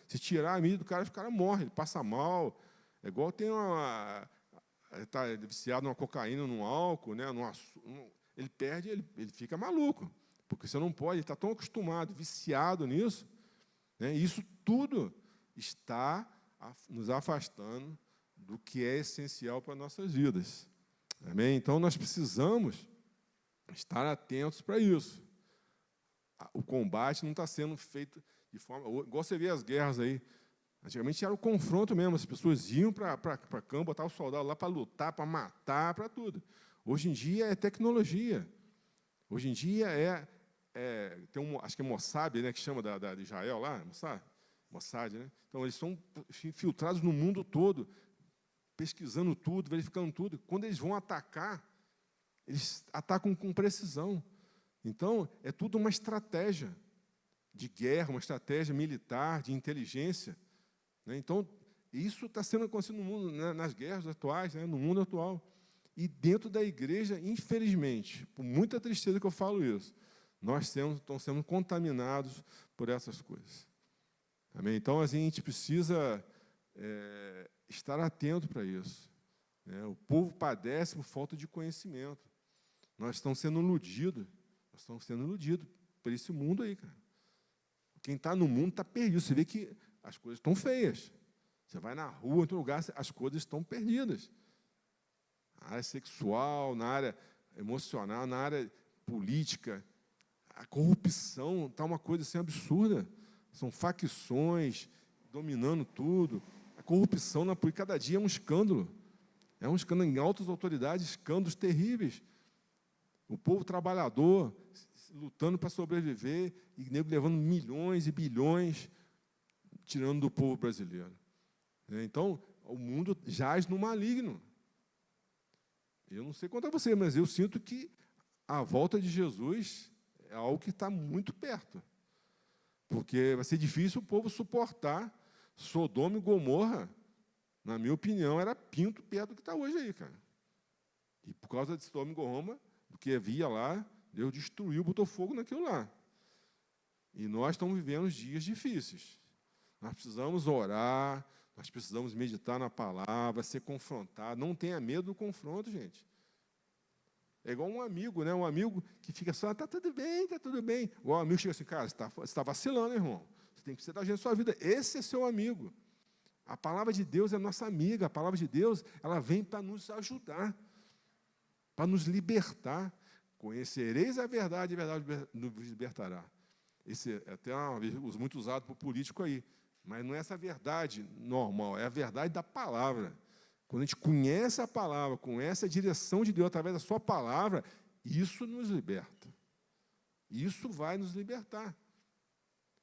se tirar a mídia do cara, o cara morre, ele passa mal. É igual tem está viciado numa cocaína, num álcool, né, ele perde, ele fica maluco, porque você não pode, ele está tão acostumado, viciado nisso, né, e isso tudo está nos afastando do que é essencial para as nossas vidas. Amém? Então, nós precisamos estar atentos para isso. O combate não está sendo feito de forma... Igual você vê as guerras aí. Antigamente era o confronto mesmo. As pessoas iam para campo, botar o soldado lá para lutar, para matar, para tudo. Hoje em dia é tecnologia. Hoje em dia tem acho que é Mossad, né, que chama de Israel lá, Mossad, né? Então, eles são infiltrados no mundo todo, pesquisando tudo, verificando tudo. Quando eles vão atacar, eles atacam com precisão. Então, é tudo uma estratégia de guerra, uma estratégia militar, de inteligência, né? Então, isso está sendo acontecido no mundo, né, nas guerras atuais, né, no mundo atual. E dentro da igreja, infelizmente, por muita tristeza que eu falo isso, nós estamos sendo contaminados por essas coisas. Amém? Então, a gente precisa estar atento para isso, né? O povo padece por falta de conhecimento. Nós estamos sendo iludidos. Nós estamos sendo iludidos por esse mundo aí, cara. Quem está no mundo está perdido. Você vê que as coisas estão feias. Você vai na rua, em outro lugar, as coisas estão perdidas. Na área sexual, na área emocional, na área política. A corrupção está uma coisa assim absurda. São facções dominando tudo. A corrupção na política, cada dia é um escândalo. É um escândalo em altas autoridades, escândalos terríveis. O povo trabalhador lutando para sobreviver e nego levando milhões e bilhões, tirando do povo brasileiro. Então, o mundo jaz no maligno. Eu não sei quanto a você, mas eu sinto que a volta de Jesus é algo que está muito perto. Porque vai ser difícil o povo suportar Sodoma e Gomorra, na minha opinião, era pinto perto do que está hoje aí, cara. E por causa de Sodoma e Gomorra, do que havia lá, Deus destruiu, botou fogo naquilo lá. E nós estamos vivendo dias difíceis. Nós precisamos orar, nós precisamos meditar na palavra, ser confrontado. Não tenha medo do confronto, gente. É igual um amigo, né? Um amigo que fica só, está tudo bem, está tudo bem. O amigo chega assim, cara, você está vacilando, irmão. Você tem que ser da gente na sua vida. Esse é seu amigo. A palavra de Deus é nossa amiga. A palavra de Deus, ela vem para nos ajudar, para nos libertar. Conhecereis a verdade nos libertará. Esse é até muito usado por político aí. Mas não é essa verdade normal, é a verdade da palavra. Quando a gente conhece a palavra, conhece a direção de Deus através da sua palavra, isso nos liberta. Isso vai nos libertar.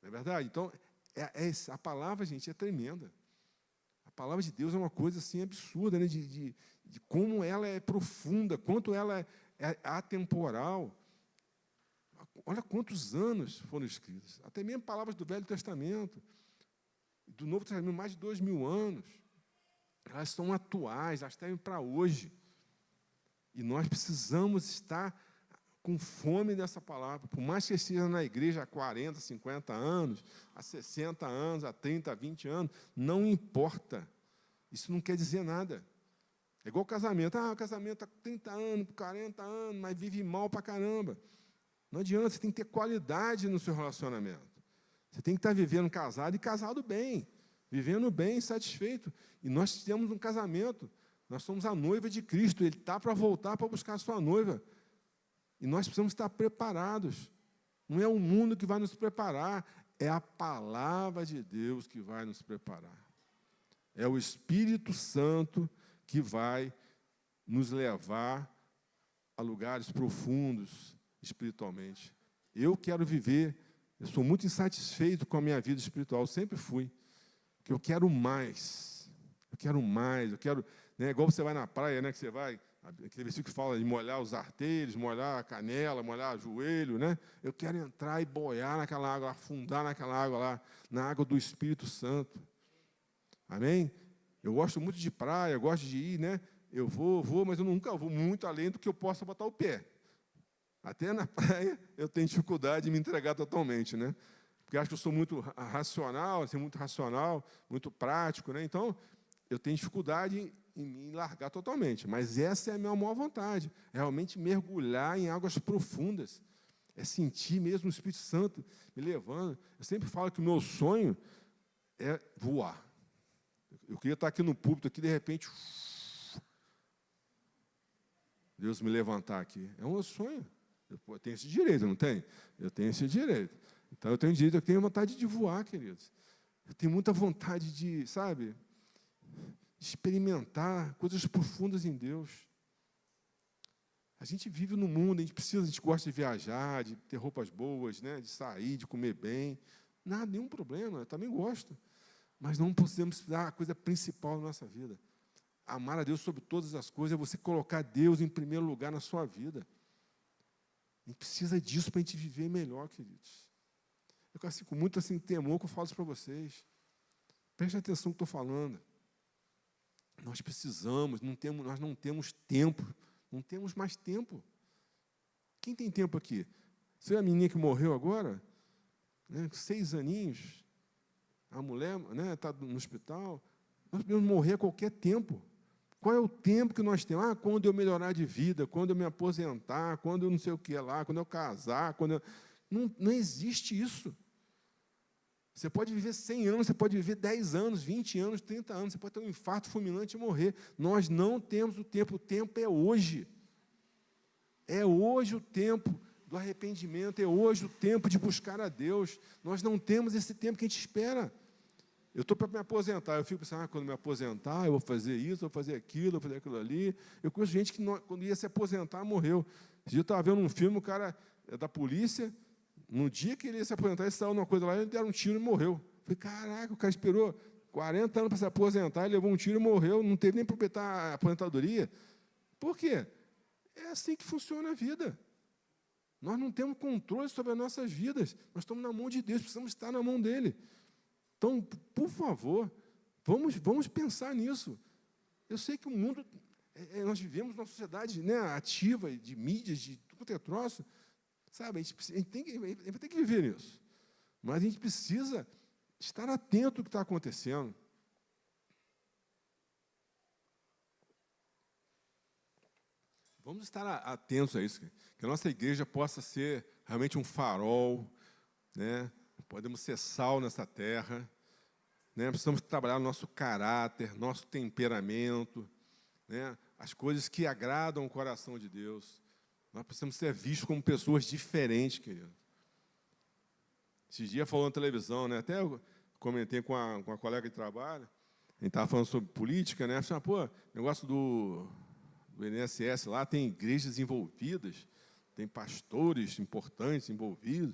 Não é verdade? Então, a palavra, gente, é tremenda. A palavra de Deus é uma coisa assim absurda, né? de como ela é profunda, quanto ela é atemporal. Olha quantos anos foram escritos. Até mesmo palavras do Velho Testamento, do Novo Testamento, mais de 2000 anos. Elas são atuais, elas servem para hoje. E nós precisamos estar com fome dessa palavra. Por mais que esteja na igreja há 40, 50 anos, há 60 anos, há 30, há 20 anos, não importa. Isso não quer dizer nada. É igual casamento. O casamento há 30 anos, 40 anos, mas vive mal para caramba. Não adianta, você tem que ter qualidade no seu relacionamento. Você tem que estar vivendo casado e casado bem, vivendo bem, satisfeito. E nós temos um casamento, nós somos a noiva de Cristo, Ele está para voltar para buscar a sua noiva. E nós precisamos estar preparados. Não é o mundo que vai nos preparar, é a palavra de Deus que vai nos preparar. É o Espírito Santo que vai nos levar a lugares profundos espiritualmente. Eu quero viver, eu sou muito insatisfeito com a minha vida espiritual, sempre fui, porque eu quero mais, né, igual você vai na praia, né, que você vai, aquele versículo que fala de molhar os arteiros, molhar a canela, molhar o joelho, né, eu quero entrar e boiar naquela água, afundar naquela água lá, na água do Espírito Santo, amém? Eu gosto muito de praia, eu gosto de ir, né, eu vou, mas eu nunca vou muito além do que eu possa botar o pé. Até na praia eu tenho dificuldade de me entregar totalmente, né? Porque acho que eu sou muito racional, assim, muito prático, né? Então, eu tenho dificuldade em me largar totalmente. Mas essa é a minha maior vontade, é realmente mergulhar em águas profundas, é sentir mesmo o Espírito Santo me levando. Eu sempre falo que o meu sonho é voar. Eu queria estar aqui no púlpito, aqui, de repente, Deus me levantar aqui. É um meu sonho. Eu tenho esse direito, não tem? Eu tenho esse direito. Então, eu tenho direito, eu tenho vontade de voar, queridos. Eu tenho muita vontade de, sabe, experimentar coisas profundas em Deus. A gente vive no mundo, a gente gosta de viajar, de ter roupas boas, né, de sair, de comer bem. Nada, nenhum problema, eu também gosto. Mas não podemos dar a coisa principal na nossa vida. Amar a Deus sobre todas as coisas é você colocar Deus em primeiro lugar na sua vida. A gente precisa disso para a gente viver melhor, queridos. Eu assim, com muito assim, temor que eu falo isso para vocês. Prestem atenção no que estou falando. Nós precisamos, nós não temos tempo. Não temos mais tempo. Quem tem tempo aqui? Você é a menina que morreu agora? Né, 6 aninhos. A mulher está no hospital. Nós podemos morrer a qualquer tempo. Qual é o tempo que nós temos? Quando eu melhorar de vida, quando eu me aposentar, quando eu não sei o que lá, quando eu casar, quando eu... Não existe isso. Você pode viver 100 anos, você pode viver 10 anos, 20 anos, 30 anos, você pode ter um infarto fulminante e morrer. Nós não temos o tempo é hoje. É hoje o tempo do arrependimento, é hoje o tempo de buscar a Deus. Nós não temos esse tempo que a gente espera. Eu estou para me aposentar, eu fico pensando, quando me aposentar, eu vou fazer isso, vou fazer aquilo, vou fazer aquilo ali. Eu conheço gente que, quando ia se aposentar, morreu. Esse dia eu estava vendo um filme, o cara é da polícia, no dia que ele ia se aposentar, ele saiu numa coisa lá, ele deram um tiro e morreu. Eu falei, caraca, o cara esperou 40 anos para se aposentar, ele levou um tiro e morreu, não teve nem para aproveitar a aposentadoria. Por quê? É assim que funciona a vida. Nós não temos controle sobre as nossas vidas, nós estamos na mão de Deus, precisamos estar na mão dEle. Então, por favor, vamos pensar nisso. Eu sei que o mundo, nós vivemos numa sociedade, né, ativa, de mídias, de tudo quanto é troço, sabe? A gente vai ter que viver nisso. Mas a gente precisa estar atento ao que está acontecendo. Vamos estar atentos a isso, que a nossa igreja possa ser realmente um farol, né? Podemos ser sal nessa terra, né? Precisamos trabalhar nosso caráter, nosso temperamento, né? As coisas que agradam o coração de Deus. Nós precisamos ser vistos como pessoas diferentes, querido. Esses dias falando na televisão, né? Até eu comentei com a colega de trabalho, a gente estava falando sobre política, né? Falei, pô, negócio do INSS lá, tem igrejas envolvidas, tem pastores importantes envolvidos,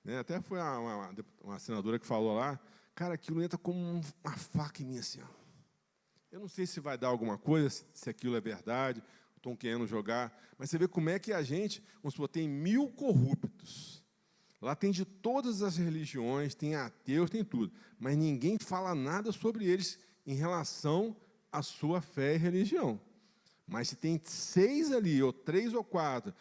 né? Até foi uma senadora que falou lá, cara, aquilo entra como uma faca em mim, assim, ó. Eu não sei se vai dar alguma coisa, se aquilo é verdade, estão querendo jogar, mas você vê como é que a gente, vamos supor, tem 1000 corruptos. Lá tem de todas as religiões, tem ateus, tem tudo, mas ninguém fala nada sobre eles em relação à sua fé e religião. Mas se tem 6 ali, ou 3 ou 4,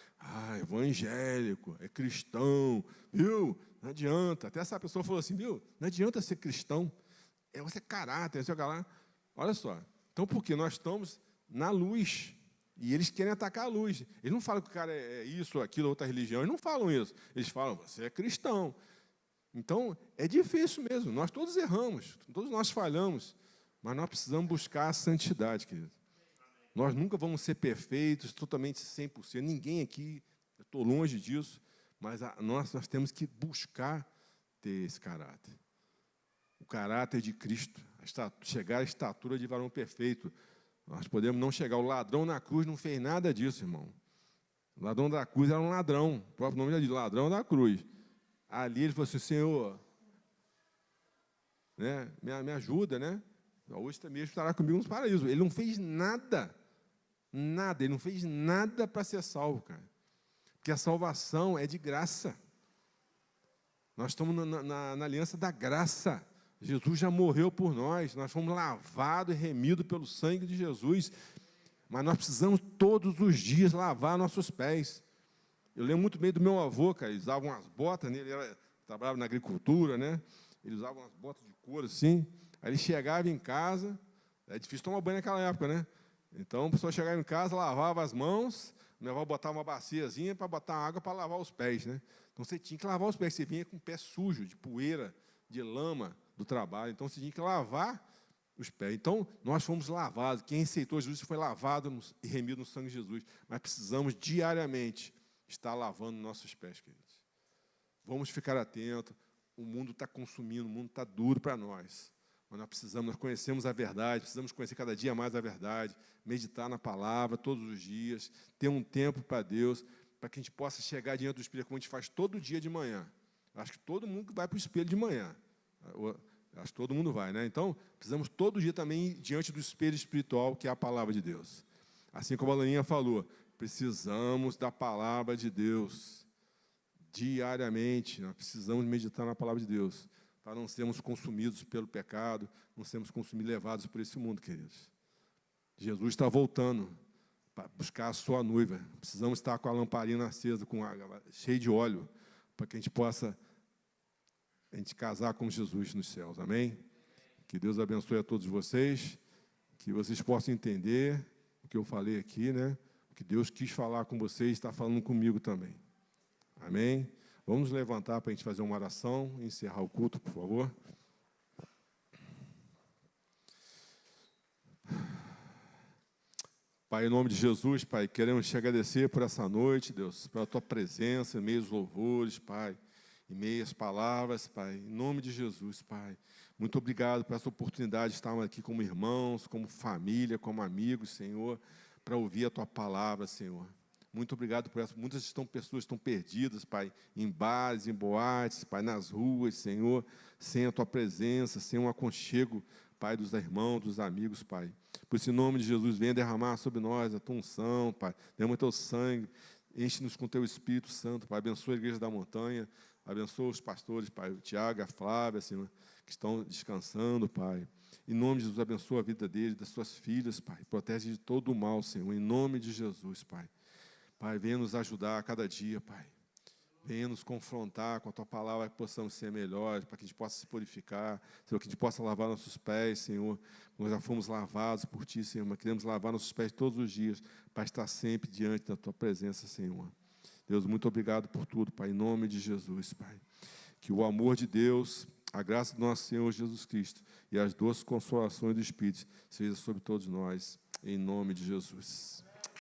evangélico, é cristão, viu? Não adianta. Até essa pessoa falou assim, viu? Não adianta ser cristão, você é caráter, você lá. Olha só. Então, por quê? Nós estamos na luz, e eles querem atacar a luz. Eles não falam que o cara é isso, aquilo, outra religião. Eles não falam isso. Eles falam, você é cristão. Então, é difícil mesmo. Nós todos erramos, todos nós falhamos, mas nós precisamos buscar a santidade, querido. Nós nunca vamos ser perfeitos, totalmente 100%. Ninguém aqui, eu estou longe disso, mas nós temos que buscar ter esse caráter. O caráter de Cristo, chegar à estatura de varão perfeito. Nós podemos não chegar. O ladrão na cruz não fez nada disso, irmão. O ladrão da cruz era um ladrão. O próprio nome já diz, ladrão da cruz. Ali ele falou assim, Senhor, né, me ajuda, né? Hoje mesmo estará comigo nos paraísos. Ele não fez nada. Nada. Ele não fez nada para ser salvo, cara. Porque a salvação é de graça. Nós estamos na aliança da graça. Jesus já morreu por nós. Nós fomos lavados e remidos pelo sangue de Jesus. Mas nós precisamos todos os dias lavar nossos pés. Eu lembro muito bem do meu avô, cara. Ele usava umas botas, né? Ele trabalhava na agricultura, né? Ele usava umas botas de couro assim. Aí ele chegava em casa, É difícil tomar banho naquela época, né? Então, a pessoa chegava em casa, lavava as mãos, minha avó botava uma baciazinha para botar água para lavar os pés, né? Então, você tinha que lavar os pés. Você vinha com o pé sujo, de poeira, de lama do trabalho. Então, você tinha que lavar os pés. Então, nós fomos lavados. Quem aceitou Jesus foi lavado e remido no sangue de Jesus. Mas precisamos, diariamente, estar lavando nossos pés, queridos. Vamos ficar atentos. O mundo está consumindo, o mundo está duro para nós. Mas nós conhecemos a verdade, precisamos conhecer cada dia mais a verdade, meditar na palavra todos os dias, ter um tempo para Deus, para que a gente possa chegar diante do Espelho, como a gente faz todo dia de manhã. Acho que todo mundo vai para o espelho de manhã. Acho que todo mundo vai, né? Então, precisamos todo dia também ir diante do espelho espiritual, que é a palavra de Deus. Assim como a Laninha falou, precisamos da palavra de Deus. Diariamente, nós precisamos meditar na palavra de Deus, para não sermos consumidos pelo pecado, não sermos consumidos, levados por esse mundo, queridos. Jesus está voltando para buscar a sua noiva. Precisamos estar com a lamparina acesa, cheia de óleo, para que a gente possa casar com Jesus nos céus. Amém? Que Deus abençoe a todos vocês, que vocês possam entender o que eu falei aqui, né? O que Deus quis falar com vocês, está falando comigo também. Amém? Vamos nos levantar para a gente fazer uma oração e encerrar o culto, por favor. Pai, em nome de Jesus, Pai, queremos te agradecer por essa noite, Deus, pela tua presença em meio aos louvores, Pai, em meio às palavras, Pai, em nome de Jesus, Pai. Muito obrigado por essa oportunidade de estarmos aqui como irmãos, como família, como amigos, Senhor, para ouvir a tua palavra, Senhor. Muito obrigado por essa. Muitas pessoas estão perdidas, Pai, em bares, em boates, Pai, nas ruas, Senhor, sem a tua presença, sem um aconchego, Pai, dos irmãos, dos amigos, Pai. Por isso, em nome de Jesus, venha derramar sobre nós a tua unção, Pai. Derrama o teu sangue, enche-nos com o teu Espírito Santo, Pai. Abençoa a Igreja da Montanha, abençoa os pastores, Pai, o Tiago, a Flávia, Senhor, que estão descansando, Pai. Em nome de Jesus, abençoa a vida deles, das suas filhas, Pai. Protege de todo o mal, Senhor, em nome de Jesus, Pai. Pai, venha nos ajudar a cada dia, Pai. Venha nos confrontar com a Tua palavra, que possamos ser melhores, para que a gente possa se purificar, Senhor, que a gente possa lavar nossos pés, Senhor. Nós já fomos lavados por Ti, Senhor, mas queremos lavar nossos pés todos os dias, para estar sempre diante da Tua presença, Senhor. Deus, muito obrigado por tudo, Pai, em nome de Jesus, Pai. Que o amor de Deus, a graça do nosso Senhor Jesus Cristo e as doces consolações do Espírito seja sobre todos nós, em nome de Jesus.